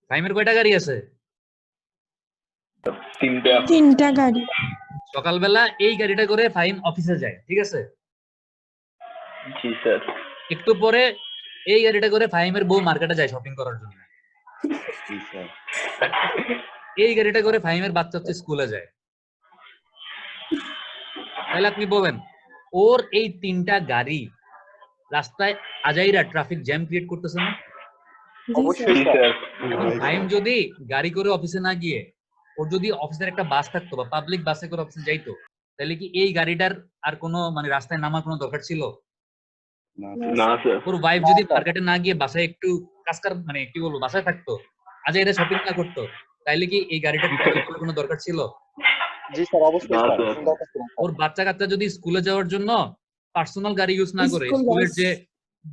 ফাহিমের কয়টা গাড়ি আছে? 3টা গাড়ি। সকালবেলা এই গাড়িটা করে ফাহিম অফিসে যায়, ঠিক আছে? জি স্যার। একটু পরে এই গাড়িটা করে ফাহিমের বউ মার্কেটে যায় শপিং করার জন্য, জি স্যার। এই গাড়িটা করে ফাহিমের বাচ্চা হচ্ছে স্কুলে যায়। তাহলে আপনি বলেন ওর এই 3টা গাড়ি রাস্তায় আজাইরা ট্রাফিক জ্যাম ক্রিয়েট করতেছে না? অবশ্যই জি স্যার। স্যার। ফাহিম যদি গাড়ি করে অফিসে না গিয়ে ওর যদি অফিসের একটা বাস থাকতো বা পাবলিক বাসে করে অফিসে যাইতো, তাহলে কি এই গাড়িটার আর কোনো মানে রাস্তায় নামার কোনো দরকার ছিল? না স্যার। ওর ওয়াইফ যদি মার্কেটে না গিয়ে বাসায় একটু কাজকার মানে কি বলবো বাসায় থাকতো, আজ এরা শপিং না করতো, তাইলে কি এই গাড়িটা প্রাইভেট করার কোনো দরকার ছিল? জি স্যার, অবশ্যই না স্যার, স্যার। কোনো দরকার ছিল না, স্যার। ওর বাচ্চা কাচ্চা যদি স্কুলে যাওয়ার জন্য পার্সোনাল গাড়ি ইউজ না করে স্কুল স্কুলের বাস। যে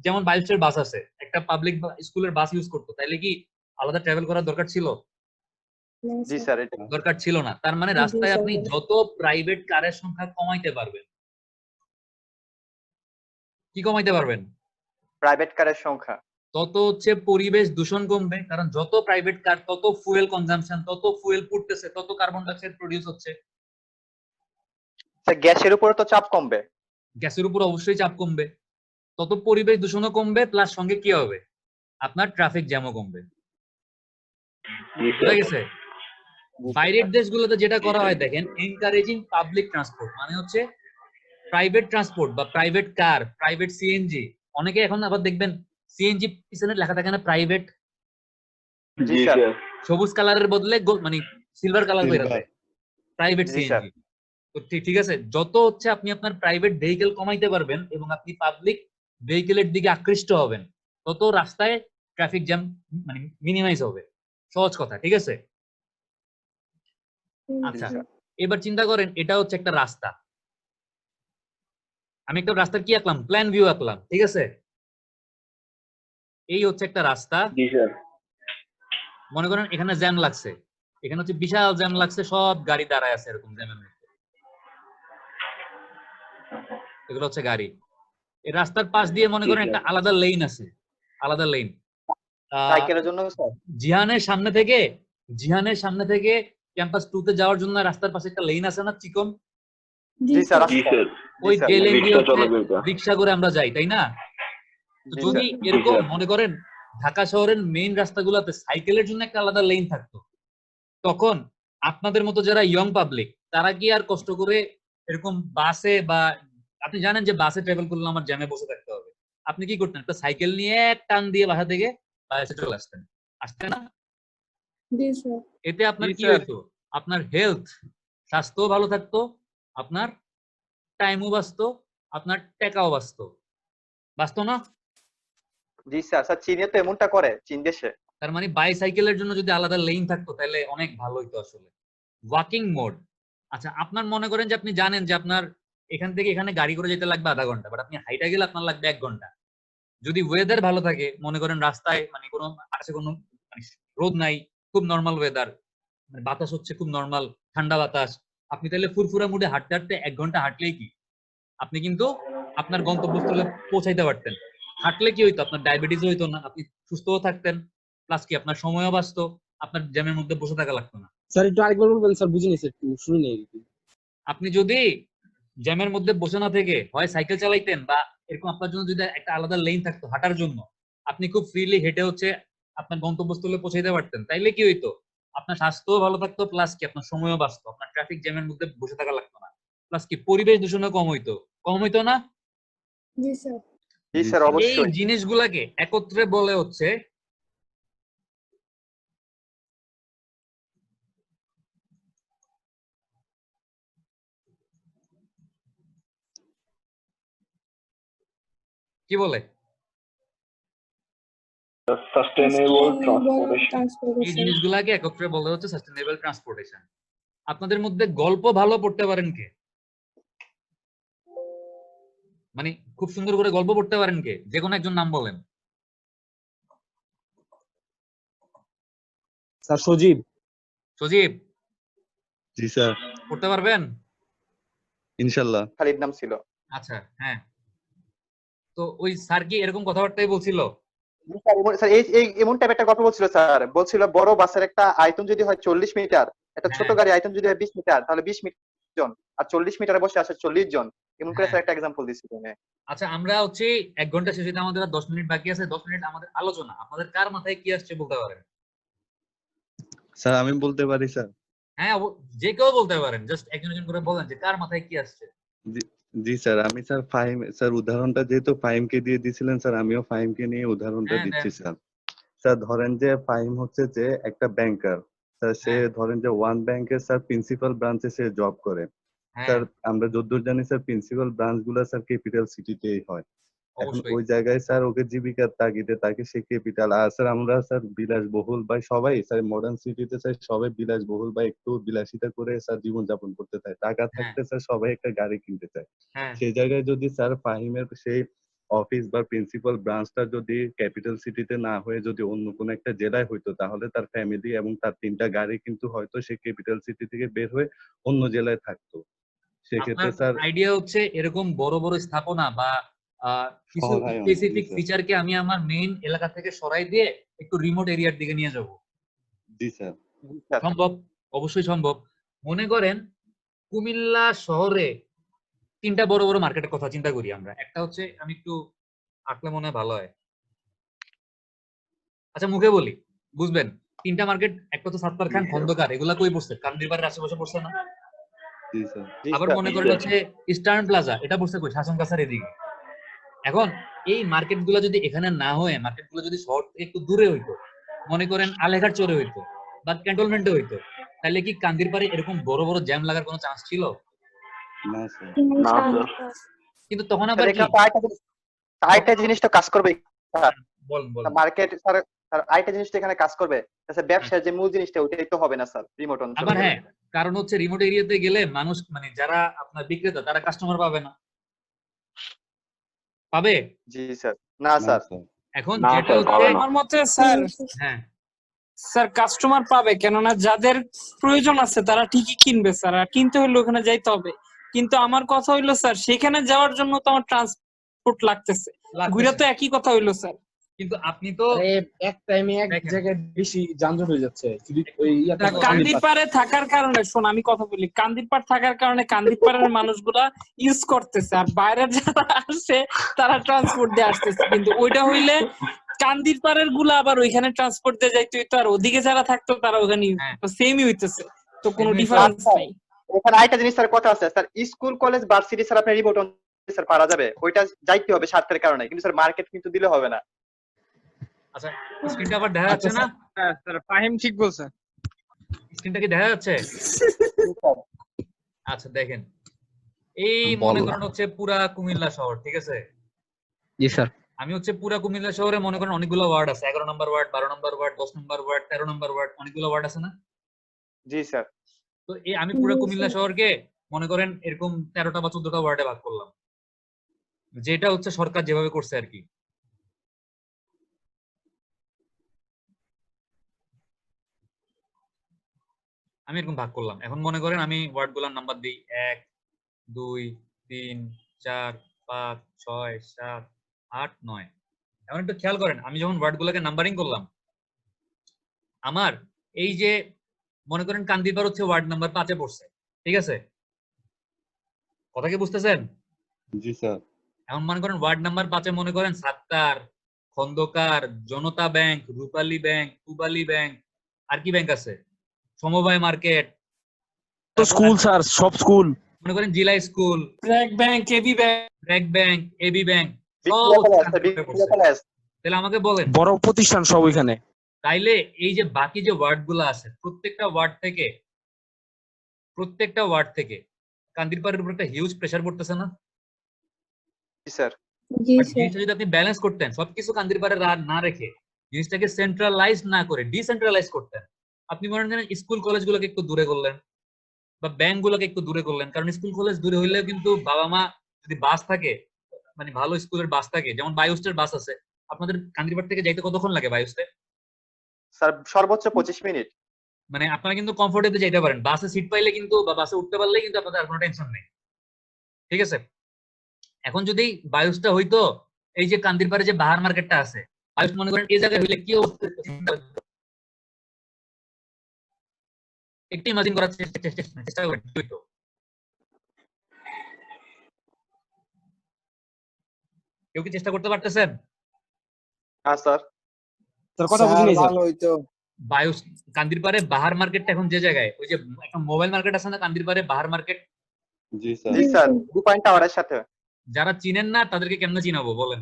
যেমন বাইশের বাস আছে, একটা পাবলিক স্কুলের বাস ইউজ করতো, তাইলে কি আলাদা ট্রাভেল করার দরকার ছিল? না জি স্যার। স্যার, এটা দরকার ছিল না। তার মানে জি রাস্তায় স্যার, আপনি বলেন। যত প্রাইভেট কারের সংখ্যা কমাইতে পারবেন, কি কমাইতে পারবেন, প্রাইভেট কারের সংখ্যা। তত হচ্ছে পরিবেশ দূষণ কমবে। কারণ যত প্রাইভেট কার তত ফুয়েল কনজাম্পশন, তত ফুয়েল পুড়তেছে, তত কার্বন ডাইঅক্সাইড প্রডিউস হচ্ছে। স্যার গ্যাসের উপরে তো চাপ কমবে। গ্যাসের উপর অবশ্যই চাপ কমবে, তত পরিবেশ দূষণও কমবে, প্লাস সঙ্গে কি হবে, আপনার ট্রাফিক জ্যামও কমবে। জি বুঝা স্যার। গেছে? বাইরের দেশগুলোতে যেটা করা হয় দেখেন, এনকারেজিং পাবলিক ট্রান্সপোর্ট, মানে হচ্ছে প্রাইভেট ট্রান্সপোর্ট বা প্রাইভেট কার, প্রাইভেট সিএনজি। অনেকে এখন আবার দেখবেন সিএনজি পিছনে লেখা থাকে না প্রাইভেট, জি জি স্যার। স্যার। সবুজ কালারের বদলে মানে সিলভার কালার করে দেয় প্রাইভেট জি স্যার। সিএনজি। তো ঠিক আছে, যত হচ্ছে আপনি আপনার প্রাইভেট ভেহিকেল কমাইতে পারবেন এবং আপনি পাবলিক ভেহিকেলের দিকে আকৃষ্ট হবেন, তত রাস্তায় ট্রাফিক জ্যাম মানে মিনিমাইজ হবে। সহজ কথা, ঠিক আছে? আচ্ছা, স্যার। এবার চিন্তা করেন এটা হচ্ছে একটা রাস্তা, আমি একটা রাস্তার কি আঁকলাম, প্ল্যান ভিউ আঁকলাম, ঠিক আছে? এই হচ্ছে একটা রাস্তা, জি স্যার। মনে করেন এখানে জ্যাম লাগছে, এখানে হচ্ছে বিশাল জ্যাম লাগছে, সব গাড়ি দাঁড়ায় আছে এরকম জ্যামের মধ্যে, এগুলো হচ্ছে গাড়ি। এই রাস্তার পাশ দিয়ে মনে করেন একটা আলাদা লেন আছে, আলাদা লেন। সাইকেলের জন্য স্যার। জিহানের সামনে থেকে ক্যাম্পাস 2 তে যাওয়ার জন্য রাস্তার পাশে একটা লেন আছে না, চিকন? জি জি স্যার, স্যার। জি আছে স্যার। ওই স্যার। যে লেন দিয়ে রিক্সা হচ্ছে চলাবে ওটা। রিক্সা করে আমরা যাই, তাই না? তো জি যদি স্যার। এরকম স্যার। মনে করেন ঢাকা শহরের মেইন রাস্তাগুলোতে সাইকেলের জন্য একটা আলাদা লেন থাকতো, তখন আপনাদের মতো যারা ইয়ং পাবলিক তারা কি আর কষ্ট করে এরকম বাসে বা, আপনি জানেন যে বাসে ট্রাভেল করলে আমার জ্যামে বসে থাকতে হবে, আপনি কি করতেন, একটা সাইকেল নিয়ে এক টান দিয়ে বাসা থেকে বাসে চলে আসতেন, আসতেন না? জি স্যার। এতে আপনার জি কি স্যার। হইতো, আপনার হেলথ, স্বাস্থ্য ভালো থাকতো, আপনার টাইমও বাঁচতো, আপনার টাকাও বাঁচতো, বাঁচতো না? জি স্যার। স্যার চীনে তো এমনটা করে, চীন দেশে। তার মানে বাইসাইকেলের জন্য যদি আলাদা লেন থাকতো তাহলে অনেক ভালো হইতো আসলে। ওয়াকিং মোড, আচ্ছা আপনার মনে করেন যে আপনি জানেন যে আপনার এখান থেকে এখানে গাড়ি করে যেতে লাগবে আধা ঘন্টা, বাট আপনি হাইটা গেলে আপনার লাগবে 1 ঘন্টা। যদি ওয়েদার ভালো থাকে, মনে করেন রাস্তায় মানে কোনো আকাশে কোনো মানে রোদ নাই, খুব নর্মাল ওয়েদার, মানে বাতাস হচ্ছে খুব নর্মাল ঠান্ডা বাতাস, আপনি তাহলে ফুরফুরা মুডে হাঁটতে হাঁটতে 1 ঘন্টা হাঁটলেই কি আপনি কিন্তু আপনার গন্তব্যস্থলে পৌঁছাইতে পারতেন। হাঁটলে কি হইতো, আপনার ডায়াবেটিস হইতো না, আপনি সুস্থও থাকতেন, প্লাস কি আপনার সময়ও বাঁচতো, আপনার জ্যামের মধ্যে বসে থাকা লাগতো না। স্যার একটু আরেকবার বলবেন স্যার, বুঝিনি স্যার, একটু শুনি নেই। আপনি যদি জ্যামের মধ্যে বসে না থেকে হয় সাইকেল চালাইতেন বা এরকম আপনার জন্য যদি একটা আলাদা লেন থাকতো হাঁটার জন্য, আপনি খুব ফ্রিলি হেঁটে হচ্ছে আপনার গন্তব্যস্থলে পৌঁছাইতে পারতেন, তাইলে কি হইতো, আপনার স্বাস্থ্যও ভালো থাকতো, প্লাস কি আপনার সময়ও বাঁচতো, আপনার ট্রাফিক জ্যামের মধ্যে বসে থাকা লাগতো না, প্লাস কি পরিবেশ দূষণও কম হইতো না? জি স্যার। জি স্যার, এই অবশ্যই। জিনিসগুলাকে একত্রে বলে হচ্ছে কি বলে, সাস্টেনেবল সাস্টেইনেবল ট্রান্সপোর্টেশন। এই ট্রান্সপোর্টেশন। জিনিসগুলাকে একত্রে বলে হচ্ছে সাস্টেনেবল ট্রান্সপোর্টেশন। আপনাদের মধ্যে গল্প ভালো পড়তে পারেন কে, মানে খুব সুন্দর করে গল্প পড়তে পারেন কে, যে কোনো একজন নাম বলেন। স্যার সজীব। সজীব জি স্যার, পড়তে পারবেন? ইনশাল্লাহ। খালিদ নাম ছিল। আচ্ছা হ্যাঁ, তো ওই স্যার কি এরকম কথাবার্তাই বলছিল? জি স্যার, স্যার এই এমন টাইপ একটা গল্প বলছিল স্যার। বলছিল বড় বাসের একটা আয়তন যদি হয় 40 মিটার, একটা ছোট হ্যাঁ গাড়ি আয়তন যদি হয় 20 মিটার, তাহলে 20 মিটার জন, আর 40 মিটারে বসে আছে 40 জন। এমন করে হ্যাঁ। স্যার একটা এক্সাম্পল দিছিল। আচ্ছা আমরা হচ্ছে 1 ঘন্টা শেষ হইতে আমাদের আর 10 মিনিট বাকি আছে, 10 মিনিট আমাদের আলোচনা, আপনাদের কার মাথায় কি আসছে বলতে পারেন? স্যার আমি বলতে পারি স্যার? হ্যাঁ যে কেউ বলতে পারেন, জাস্ট একজন একজন করে বলেন যে কার মাথায় কি আসছে। জি জি স্যার, আমি স্যার ফাহিম স্যার, উদাহরণটা যেহেতু ফাহিমকে দিয়ে দিয়েছিলেন স্যার, আমিও ফাহিমকে নিয়ে উদাহরণটা হ্যাঁ দিচ্ছি দেন। স্যার। স্যার ধরেন যে ফাহিম হচ্ছে যে একটা ব্যাংকার স্যার, সে হ্যাঁ ধরেন যে ওয়ান ব্যাংকের স্যার প্রিন্সিপাল ব্রাঞ্চে সে জব করে হ্যাঁ স্যার। আমরা যতদূর জানি স্যার প্রিন্সিপাল ব্রাঞ্চ গুলা স্যার ক্যাপিটাল সিটিতেই হয় এখন অবশ্যই ওই জায়গায় স্যার ওকে জীবিকার তাগিদে তাকে সে ক্যাপিটাল, আর স্যার আমরা স্যার বিলাসবহুল বা সবাই স্যার মডার্ন সিটিতে স্যার সবাই বিলাসবহুল বা একটু বিলাসিতা করে স্যার জীবনযাপন করতে চায়, টাকা হ্যাঁ থাকতে স্যার সবাই একটা গাড়ি কিনতে চায়। হ্যাঁ সেই জায়গায় যদি স্যার ফাহিমের সেই অফিস বা প্রিন্সিপাল ব্রাঞ্চটা যদি ক্যাপিটাল সিটিতে না হয়ে যদি অন্য কোনো একটা জেলায় হইতো, তাহলে তার ফ্যামিলি এবং তার 3টা গাড়ি কিন্তু হয়তো সে ক্যাপিটাল সিটি থেকে বের হয়ে অন্য জেলায় থাকতো। সেক্ষেত্রে আপনার স্যার আইডিয়া হচ্ছে এরকম বড় বড় স্থাপনা বা কিছু সহায়ন, জি স্পেসিফিক স্যার। ফিচারকে আমি আমার মেইন এলাকা থেকে সরাই দিয়ে একটু রিমোট এরিয়ার দিকে নিয়ে যাব। জি স্যার। স্যার সম্ভব, অবশ্যই সম্ভব। মনে করেন কুমিল্লা শহরে 3টা বড় বড় মার্কেটের কথা চিন্তা করি আমরা। একটা হচ্ছে, আমি একটু আঁকলে মনে হয় ভালো হয়। আচ্ছা মুখে বলি, বুঝবেন। 3টা মার্কেট, একটা তো সাত্তার খান, খন্দকার, এগুলা কই পড়ছে? কান্দিরবাড়ির আশেপাশে পড়ছে না? জি স্যার। জি আবার স্যার মনে জি করেন স্যার। হচ্ছে ইস্টার্ন প্লাজা, এটা পড়ছে কই? শাসন কাছার এদিকে। এখন এই মার্কেট গুলো যদি এখানে না হয়ে মার্কেট গুলো যদি শহর থেকে একটু দূরে হইতো, মনে করেন আলেঘাট চরে হইতো বা ক্যান্টনমেন্টে হইতো, তাহলে কি কান্দিরপাড়ে এরকম বড় বড় জ্যাম লাগার কোনো চান্স ছিল? না স্যার। না স্যার। কিন্তু তখন স্যার আবার কি, এখানে তো আরেকটা জিনিস তো কাজ করবে স্যার, বলেন বলেন। মার্কেট স্যার, স্যার আরেকটা জিনিস তো এখানে কাজ করবে স্যার, হ্যাঁ। ব্যবসার যে মূল জিনিসটা ওইটাই তো হবে না স্যার রিমোট অঞ্চলে আবার গেলে। হ্যাঁ, কারণ হচ্ছে রিমোট এরিয়াতে গেলে মানুষ, মানে যারা আপনার বিক্রেতা, তারা কাস্টমার পাবে না। পাবে? জি স্যার, না না স্যার। স্যার। এখন না যেটা স্যার, হচ্ছে, পাবে না। আমার মতে স্যার, হ্যাঁ স্যার কাস্টমার পাবে, কেননা যাদের প্রয়োজন আছে তারা ঠিকই কিনবে স্যার, আর কিনতে হলে ওখানে যাইতে হবে। কিন্তু আমার কথা হইলো স্যার, সেখানে যাওয়ার জন্য তো আমার ট্রান্সপোর্ট লাগতেছে, ঘুরে লাগতেছে, তো একই কথা হইলো স্যার। কিন্তু আপনি তো আরে এক টাইমে এক দেখেন, জায়গায় বেশি যানজট হয়ে যাচ্ছে, যদি ওই ইয়াতে দেখো, কান্দির পাড়ে থাকার কারণে, শোন আমি কথা বলি, কান্দির পাড় থাকার কারণে কান্দির পাড়ের মানুষগুলা ইউজ করতেছে, আর বাইরের যারা আসছে তারা ট্রান্সপোর্ট দিয়ে আসতেছে। কিন্তু ওইটা হইলে কান্দির পাড়ের গুলা আবার ওইখানে ট্রান্সপোর্ট দিয়ে যাইতে হইতো, আর ওদিকে যারা থাকতো তারা ওখানে হ্যাঁ সেমই হইতেছে, তো কোনো এমনি তো ডিফারেন্স আচ্ছা, নাই। এখানে আরেকটা জিনিস স্যার কথা আছে sir, school college varsity sir আপনার রিমোট স্যার পারা যাবে, ওইটা যাইতে হবে স্বার্থের কারণে, কিন্তু স্যার মার্কেট কিন্তু দিলে হবে না। আচ্ছা, স্ক্রিনটা আবার দেখা আচ্ছা যাচ্ছে না? হ্যাঁ স্যার, ফাহিম ঠিক বলছে। স্ক্রিনটা কি দেখা যাচ্ছে? জি স্যার। আচ্ছা দেখেন, এই মনে করেন হচ্ছে পুরা কুমিল্লা শহর, ঠিক আছে? জি স্যার। আমি হচ্ছে পুরা কুমিল্লা শহরে মনে করেন অনেকগুলো ওয়ার্ড আছে, 11 নম্বর ওয়ার্ড, 12 নম্বর ওয়ার্ড, 10 নম্বর ওয়ার্ড, 13 নম্বর ওয়ার্ড, অনেকগুলো ওয়ার্ড আছে না? জি স্যার। তো এই আমি পুরা জি কুমিল্লা স্যার। শহরকে মনে করেন এরকম 13টা বা 14টা ওয়ার্ডে ভাগ করলাম, যেটা হচ্ছে সরকার যেভাবে করছে আর কি। আমি এরকম ভাগ করলাম। এখন মনে করেন আমি ওয়ার্ড গুলার নাম্বার দিই, 1 2 3 4 5 6 7 8 9। এখন একটু খেয়াল করেন, আমি যখন ওয়ার্ড গুলাকে নাম্বারিং করলাম, আমার এই যে মনে করেন কান্দিরপাড় হচ্ছে ওয়ার্ড নাম্বার 5-এ পড়ছে, ঠিক আছে? কথা কি বুঝতেছেন? জি স্যার। এখন মনে করেন ওয়ার্ড নাম্বার 5-এ মনে করেন সাত্তার, খন্দকার, জনতা ব্যাংক, রূপালী ব্যাংক, পূবালী ব্যাংক, আর কি ব্যাংক আছে, সমবায় মার্কেট, তো স্কুল স্যার, সব স্কুল। মনে করেন জিলা school, BRAC bank, AB bank, BRAC bank, AB bank, সব বিক্রিয়া হচ্ছে কলেজ স্যার, কান্দিরপাড়ে বিক্রিয়া পড়ছে। কলেজ। তাহলে আমাকে বলেন, বড় প্রতিষ্ঠান সব ওইখানে। তাইলে এই যে বাকি যে ওয়ার্ড গুলো আছে, প্রত্যেকটা ওয়ার্ড থেকে কান্দিরপাড়ের উপর একটা হিউজ প্রেসার পড়তেছে না? জি স্যার। G but sir. জিনিসটা যদি আপনি ব্যালেন্স করতেন, সবকিছু কান্দিরপাড়ে না রেখে জিনিসটাকে সেন্ট্রালাইজ না করে ডিসেন্ট্রালাইজ করতেন, আপনি মনে করেন স্কুল কলেজ গুলোকে একটু দূরে করলেন বা ব্যাংক গুলোকে একটু দূরে করলেন, কারণ স্কুল কলেজ দূরে হইলেও কিন্তু বাবা মা যদি বাস থাকে, মানে ভালো স্কুলের বাস থাকে, যেমন বায়ুস্টের বাস আছে, আপনাদের কান্দিরপাড় থেকে যাইতে কতক্ষণ লাগে বায়ুস্টে? স্যার সর্বোচ্চ 25 মিনিট। মানে আপনারা কিন্তু কমফোর্টেবলি যাইতে পারেন, বাসে সিট পাইলে কিন্তু বা বাসে উঠতে পারলে কিন্তু আপনাদের আর কোনো টেনশন নেই, ঠিক আছে? এখন যদি বায়ুসটা হইতো এই যে কান্দিরপাড়ে যে বাহার মার্কেটটা আছে, বায়ুস মনে করেন এই জায়গায় হইলে কি অবস্থা একটু ইমাজিন করার চেষ্টা করেন কি হইতো? কেউ কি চেষ্টা করতে পারতেছেন? হ্যাঁ স্যার। স্যার কথা বুঝিনি স্যার। বায়ুস কান্দিরপাড়ে বাহার মার্কেটটা এখন যে জায়গায়, ওই যে একটা মোবাইল মার্কেট আছে না কান্দিরপাড়ে বাহার মার্কেট, জি স্যার। জি স্যার, 2 পয়েন্ট টাওয়ারের সাথে। যারা চিনেন না তাদেরকে কেমনে চিনাবো বলেন?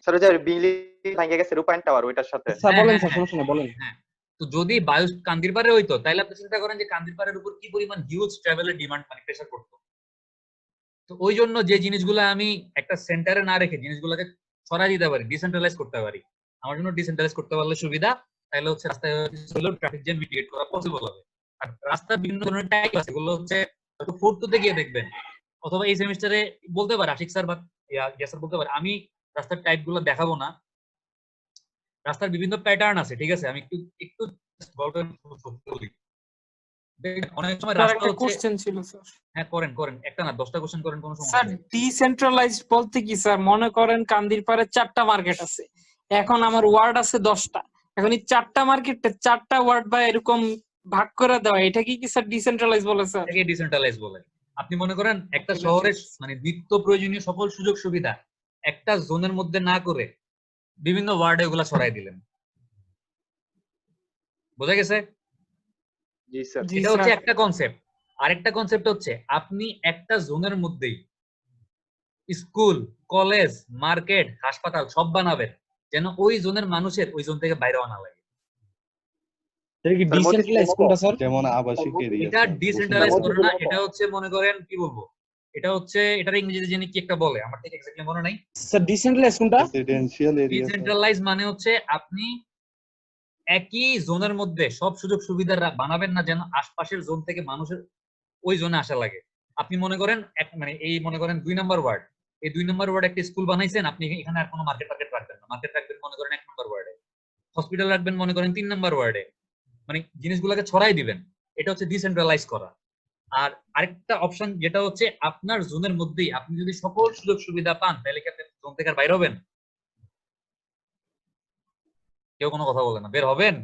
স্যার ওই যে বিল্ডিং ভেঙে গেছে, 2 পয়েন্ট টাওয়ার ওইটার সাথে। স্যার হ্যাঁ বলেন হ্যাঁ স্যার, হ্যাঁ সমস্যা নেই, বলেন। হ্যাঁ। তো যদি বায়ুস কান্দিরপাড়ে হইতো, তাহলে আপনি চিন্তা করেন যে কান্দিরপাড়ের উপর কি পরিমাণ হিউজ ট্রাভেলের ডিমান্ড, মানে প্রেসার পড়তো। তো ওই জন্য যে জিনিসগুলো আমি একটা সেন্টারে না রেখে জিনিসগুলোকে ছড়াই দিতে পারি, ডিসেন্ট্রালাইজ করতে পারি, আমার জন্য ডিসেন্ট্রালাইজ করতে পারলে সুবিধা। তাহলে হচ্ছে রাস্তায় ট্রাফিক জ্যাম মিটিগেট করা পসিবল হবে। আর রাস্তার বিভিন্ন ধরনের টাইপ আছে, এগুলো হচ্ছে হয়তো 4th গিয়ে দেখবেন, অথবা এই সেমিস্টারে বলতে পারে আশিক স্যার বা স্যার বলতে পারে। আমি রাস্তার টাইপ গুলো দেখাবো না, রাস্তার বিভিন্ন প্যাটার্ন আছে, ঠিক আছে? আমি একটু একটু গল্পের বলি। অনেক সময় স্যার রাস্তা একটা হচ্ছে, কোশ্চেন ছিল স্যার। হ্যাঁ করেন করেন, একটা না 10টা কোশ্চেন করেন, কোনো সমস্যা স্যার নেই। ডিসেন্ট্রালাইজড বলতে কি স্যার? মনে করেন কান্দির পাড়ে 4টা মার্কেট আছে, এখন আমার ওয়ার্ড আছে 10টা, এখন এই 4টা মার্কেটে 4টা ওয়ার্ড বা এরকম ভাগ করে দেওয়া, এটা কি স্যার ডিসেন্ট্রালাইজ বলে স্যার? এটাকে ডিসেন্ট্রালাইজ বলে। আপনি মনে করেন একটা শহরের মানে নিত্য প্রয়োজনীয় সকল সুযোগ সুবিধা একটা জোনের মধ্যে না করে বিভিন্ন ওয়ার্ডে ওগুলা ছড়াই দিলেন। বোঝা গেছে? জি স্যার। জি এটা হচ্ছে স্যার। একটা কনসেপ্ট। আরেকটা কনসেপ্ট হচ্ছে আপনি একটা জোনের মধ্যেই স্কুল, কলেজ, মার্কেট, হাসপাতাল সব বানাবেন, যেন ওই জোনের মানুষের ওই জোন থেকে বাইরে আনা লাগে। এটা কি ডিসেন্ট্রালাইজ কোনটা স্যার? যেমন আবাসিক এরিয়া। এটা ডিসেন্ট্রালাইজ করে না, এটা হচ্ছে মনে করেন কি বলবো, এটা হচ্ছে এটার ইংরেজিতে জানি কি একটা বলে, আমার ঠিক এক্স্যাক্টলি মনে নাই। স্যার ডিসেন্ট্রালাইজ কোনটা? Residential area. ডিসেন্ট্রালাইজ মানে হচ্ছে আপনি একই জোনের মধ্যে সব সুযোগ সুবিধা বানাবেন না, যেন আশপাশের জোন থেকে মানুষের ওই জোনে আসা লাগে। আপনি মনে করেন মানে এই মনে করেন 2 নম্বর ওয়ার্ড, এই 2 নম্বর ওয়ার্ড একটা স্কুল বানাইছেন, আপনি এখানে আর কোনো মার্কেট রাখবেন না, মার্কেট রাখবেন মনে করেন 1 নম্বর ওয়ার্ডে, হসপিটাল রাখবেন মনে করেন 3 নম্বর ওয়ার্ডে, মানে জিনিসগুলোকে ছড়াই দিবেন। এটা হচ্ছে ডিসেন্ট্রালাইজ করা। আর আরেকটা অপশন যেটা হচ্ছে আপনার জোনের মধ্যেই আপনি যদি সকল সুযোগ সুবিধা পান, তাহলে কি আপনি জোন থেকে আর বাইরে হবেন? কেউ কোনো কথা বলে না, বের হবেন?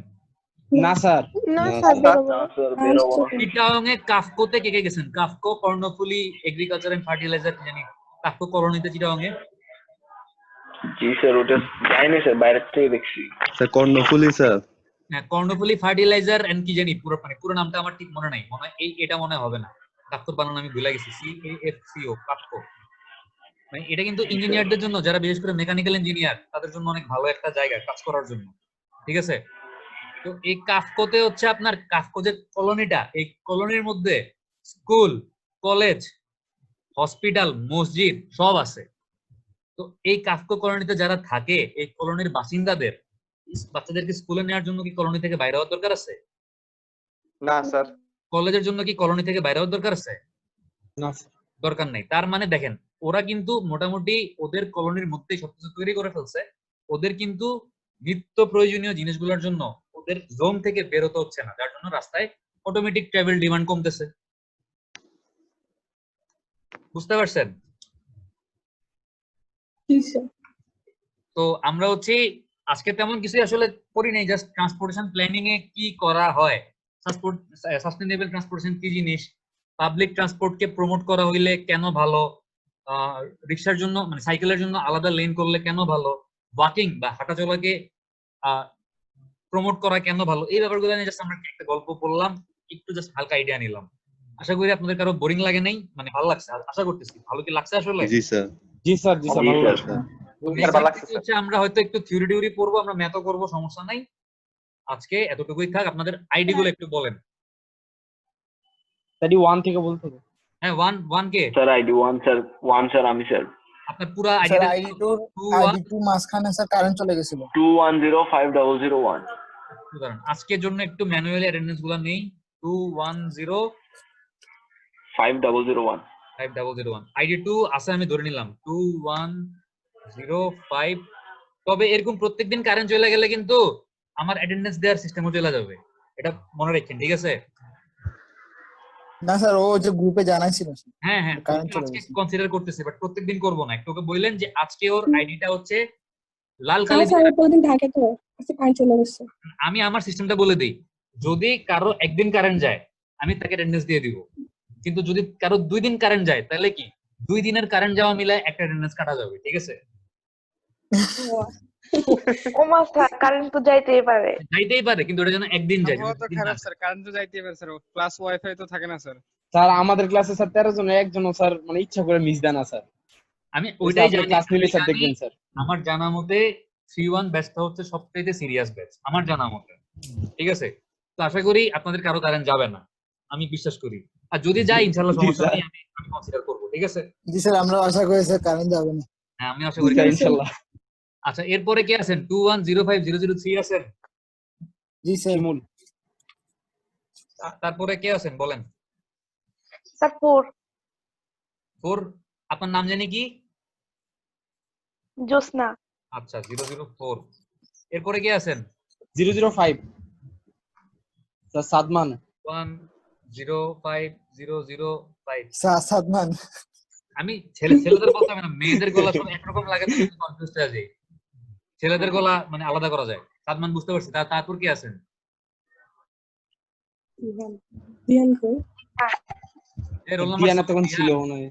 না স্যার। না না, স্যার না স্যার বেরোবো না। চিটাগং এ কাফকোতে কে কে গেছেন? Kafco, Karnaphuli, agriculture and fertiliser, জানি কাফকো কলোনিতে চিটাগং এ। জি স্যার, ওটা যাইনি স্যার, বাইরের থেকে দেখছি। Sir Karnaphuli sir. হ্যাঁ, কর্ণফুলি ফার্টিলাইজার এন্ড কি জানি পুরো মানে পুরো নামটা আমার ঠিক মনে নাই, মনে হয় এটা মনে হবে না, কাফকোর বানান আমি ভুলে গেছি, CAFCO কাফকো। মানে এটা কিন্তু ইঞ্জিনিয়ারদের জন্য, যারা বিশেষ করে মেকানিক্যাল ইঞ্জিনিয়ার, তাদের জন্য অনেক ভালো একটা জায়গা কাজ করার জন্য, ঠিক আছে? তো এই কাফকোতে হচ্ছে আপনার কাফকো যে কলোনিটা, এই কলোনির মধ্যে স্কুল, কলেজ, হসপিটাল, মসজিদ সব আছে। তো এই কাফকো কলোনিতে যারা থাকে, এই কলোনির বাসিন্দাদের বাচ্চাদেরকে স্কুলে নেওয়ার জন্য কি কলোনি থেকে বাইরে হওয়ার দরকার আছে? না স্যার। কলেজের জন্য কি কলোনি থেকে বাইরে হওয়ার দরকার আছে? না স্যার। দরকার নাই। তার মানে দেখেন, ওরা কিন্তু মোটামুটি ওদের কলোনির মধ্যেই সবকিছু তৈরি করে ফেলছে, ওদের কিন্তু নিত্য প্রয়োজনীয় জিনিসগুলোর জন্য ওদের জোন থেকে বেরোতে হচ্ছে না, যার জন্য রাস্তায় অটোমেটিক ট্রাভেল ডিমান্ড কমতেছে। বুঝতে পারছেন? জি স্যার। তো আমরা হচ্ছে আজকে তেমন কিছু আসলে করি নাই, জাস্ট ট্রান্সপোর্টেশন প্ল্যানিং এ কি করা হয়, সাস্টেইনেবল ট্রান্সপোর্টেশন কি জিনিস, পাবলিক ট্রান্সপোর্টকে প্রমোট করা হইলে কেন ভালো, রিক্সার জন্য মানে সাইকেলের জন্য আলাদা লেন করলে কেন ভালো, ওয়াকিং বা হাঁটাচলাকে প্রমোট করা কেন ভালো, এই ব্যাপারগুলো নিয়ে জাস্ট আমরা একটা গল্প বললাম, একটু জাস্ট হালকা আইডিয়া নিলাম। আশা করি আপনাদের কারো বোরিং লাগে নাই, মানে ভালো লাগছে, আশা করতেছি। ভালো কি লাগছে আসলে? জি স্যার। জি স্যার। জি স্যার, ভালো লাগছে। স্যার ভালো লাগছে স্যার। হচ্ছে আমরা হয়তো একটু থিওরি টিউরি পড়বো, আমরা ম্যাথও করবো, সমস্যা নাই। আজকে এতটুকুই থাক। আপনাদের আইডি গুলো একটু বলেন। স্যার 1 থেকে বলতে হবে। হ্যাঁ, 1 কে স্যার আইডি 1 স্যার আমি স্যার। আপনার পুরো স্যার আইডি আইডি 2 মাঝখানে স্যার কারেন্ট চলে গেছিল। 21050001। উদাহরণ আজকের জন্য একটু ম্যানুয়ালি অ্যাটেন্ডেন্স গুলো নেই। 21050001। আইডি 2 আছে, আমি ধরে নিলাম 2105। তবে এরকম প্রত্যেকদিন কারেন্ট চলে গেলে কিন্তু আমার অ্যাটেন্ডেন্স দেওয়ার সিস্টেমও চলে যাবে, এটা মনে রাখেন, ঠিক আছে? না স্যার, ও যে গ্রুপে জানাইছিল। হ্যাঁ হ্যাঁ, কারেন্ট চলে আজকে গেছে। কনসিডার করতেছি, বাট প্রত্যেকদিন করব না। একটু ওকে বললেন যে আজকে ওর আইডিটা হচ্ছে লাল কালি হ্যাঁ স্যার, প্রতিদিন থাকে তো, আজকে কারেন্ট চলে গেছে। আমি আমার সিস্টেমটা বলে দিই। যদি কারো একদিন কারেন্ট যায়, আমি তাকে অ্যাটেন্ডেন্স দিয়ে দিব। কিন্তু যদি কারো 2 দিন কারেন্ট যায়, তাহলে কি 2 দিনের কারেন্ট যাওয়া মিলে একটা অ্যাটেন্ডেন্স কাটা যাবে, ঠিক আছে? ও মা স্যার, কারেন্ট তো যাইতেই পারে। যাইতেই পারে, কিন্তু ওটা যেন একদিন যায়। আবহাওয়া তো খারাপ স্যার, কারেন্ট তো যাইতেই পারে স্যার, ক্লাস ওয়াইফাই তো থাকে না স্যার। স্যার আমাদের ক্লাসে স্যার 13 জন, একজনও স্যার মানে ইচ্ছা করে মিস দেয় না স্যার। আমি ওইটাই জানি। ক্লাস নিলে স্যার দেখবেন স্যার। আমার জানা মতে 3-1 ব্যাচটা হচ্ছে সবচেয়ে সিরিয়াস ব্যাচ, আমার জানা মতে, ঠিক আছে? তো আশা করি আপনাদের কারো কারেন্ট যাবে না, আমি বিশ্বাস করি। আর যদি যায় ইনশাআল্লাহ সমস্যা নেই, আমি কনসিডার করব। ঠিক আছে? জি স্যার, আমরা আশা করি স্যার কারেন্ট যাবে না। হ্যাঁ আমি আশা করি ইনশাআল্লাহ। আচ্ছা এরপরে কে আছেন? 2105003 আছেন? জি স্যার। শিমুল। তারপরে কে আছেন বলেন? স্যার 4 4 আপনার নাম জানি কি? জোসনা। আচ্ছা 004 এরপরে কে আছেন? 005 স্যার সাদমান। 105005 সাদমান। আমি ছেলেদের বলতে হবে না, মেয়েদের গলা সব একরকম লাগে তো কনফিউজ হয়ে যায়। ছেলেদের গলা মানে আলাদা করা যায়। সাদমান বুঝতে পারছি। তারপর কি আছেন? ধ্যান কই এই রোল নাম্বার দিয়ানা তখন ছিল মনে হয়।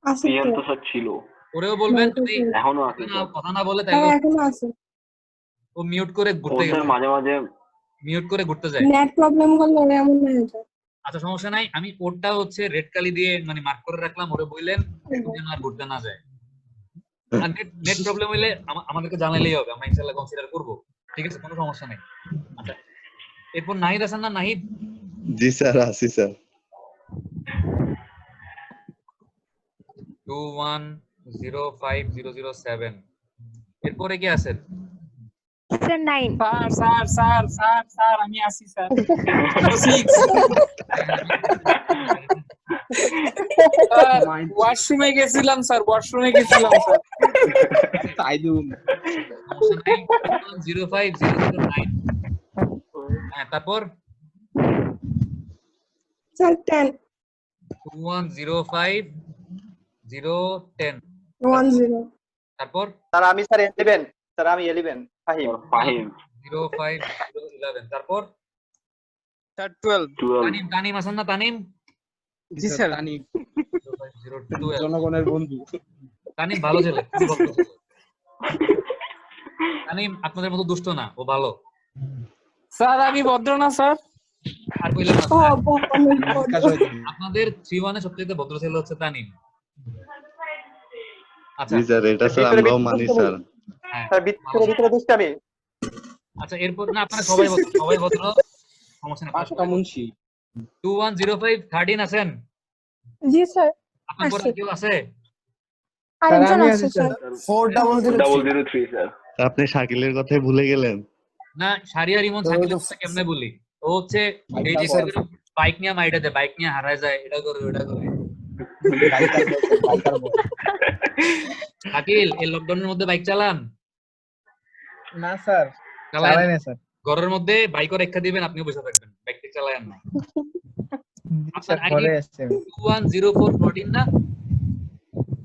আছে পিয়ান তো তো স্যার ছিল, ওরেও বলবেন যদি এখনো আছে স্যার। কথা না বলে হ্যাঁ তাহলে এখনো আছে ও মিউট করে ঘুরতে ওদের গেছে, মাঝে মাঝে মিউট করে ঘুরতে যায়। নেট প্রবলেম করলে ওরা এমন হয়ে যায় আচ্ছা সমস্যা নাই, আমি ওরটা হচ্ছে রেড কালি দিয়ে মানে মার্ক করে রাখলাম, ওরে বললেন যেন আর ঘুরতে না যায়। আর নেট প্রবলেম হইলে আমাদেরকে জানাইলেই হবে, আমরা ইনশাআল্লাহ কনসিডার করব। ঠিক আছে, কোনো সমস্যা নাই। আচ্ছা এরপর নাহিদ আছেন না? নাহিদ? জি স্যার, আছি স্যার। 2105007 এরপরে কি আছেন? স্যার 9 স্যার আমি আছি স্যার। 6 ওয়াশরুমে গেছিলাম স্যার, তাইদুন। সমস্যা নাই। 2105009 হ্যাঁ তারপর স্যার 10 2105010 10 তারপর স্যার আমি স্যার 11, স্যার আমি 11 ফাহিম। ফাহিম 05011 তারপর স্যার 12 তানিম আছেন না? তানিম? জি স্যার। আনি 05012 জনগণের বন্ধু। তানিম ভালো ছেলে, খুব ভদ্র ছেলে। তানিম আপনাদের মতো দুষ্ট না, ও ভালো। স্যার আমি ভদ্র না স্যার? আর কইলাম না, অনেক বড়। আপনাদের 3-1 এ সবচেয়ে ভদ্র ছেলে হচ্ছে তানিম। আচ্ছা জি স্যার, এটা স্যার আমরাও মানি স্যার। হ্যাঁ স্যার ভিতরে দুষ্টামি। আচ্ছা এরপর না আপনারা সবাই ভদ্র, সমস্যা নেই। পাঁচটা মুন্সি। 2105013 আছেন? জি স্যার আপনার পরে আছে কেউ আছে? আরেকজন আছে স্যার 4003 স্যার। আপনি শাকিলের কথাই ভুলে গেলেন। না সারিয়া রিমন শাকিলের কথা কেমনে বলি? ও হচ্ছে এই যে বাইক নিয়ে মাইটা দেয়, বাইক নিয়ে হারায় যায়, এটা করে ওটা করে। শাকিল এই লকডাউনের মধ্যে বাইক চালান? না স্যার, চালায় চালাই না স্যার। ঘরের মধ্যে বাইকও রেখা দিবেন, আপনিও বসে থাকবেন, বাইকটা চালায়েন না। আপনার আইডি ঘরে আছে। 2100414 না?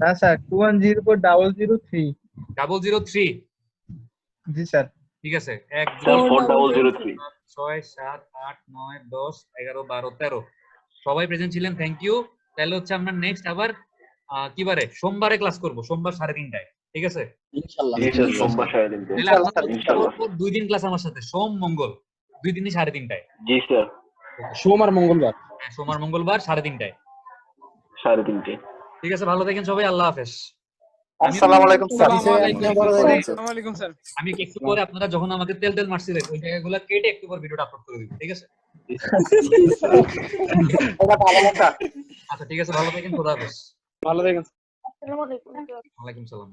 না স্যার, 2104003। 003 জি স্যার। ঠিক আছে। 1 স্যার 2 4003 6 7 8 9 10 11 12 13 সবাই প্রেজেন্ট ছিলেন, থ্যাংক ইউ। তাহলে হচ্ছে আমরা নেক্সট আবার কি বারে? সোমবারে ক্লাস করব, সোমবার 3:30টায়। ঠিক আছে? ইনশাআল্লাহ। জি স্যার, সোমবার 3:30 তাহলে আপনাদের ইনশাআল্লাহ। 2 দিন ক্লাস আমার সাথে, সোম মঙ্গল 2 দিনই 3:30টায়। জি স্যার, সোম আর মঙ্গলবার। হ্যাঁ সোম আর মঙ্গলবার 3:30টায়। 3:30 ঠিক আছে, ভালো থাকেন সবাই, আল্লাহ হাফেজ। আসসালামু আলাইকুম স্যার। আসসালামু আলাইকুম স্যার। আমি একটু পরে আপনারা যখন আমাকে তেল মারছিলেন ওই জায়গাগুলো কেটে একটু পর ভিডিওটা আপলোড করে দিব, ঠিক আছে? এটা ভালো কথা। আচ্ছা ঠিক আছে, ভালো থাকেন, খোদা হাফেজ। ভালো থাকেন। আসসালামু আলাইকুম। ওয়ালাইকুম সালাম।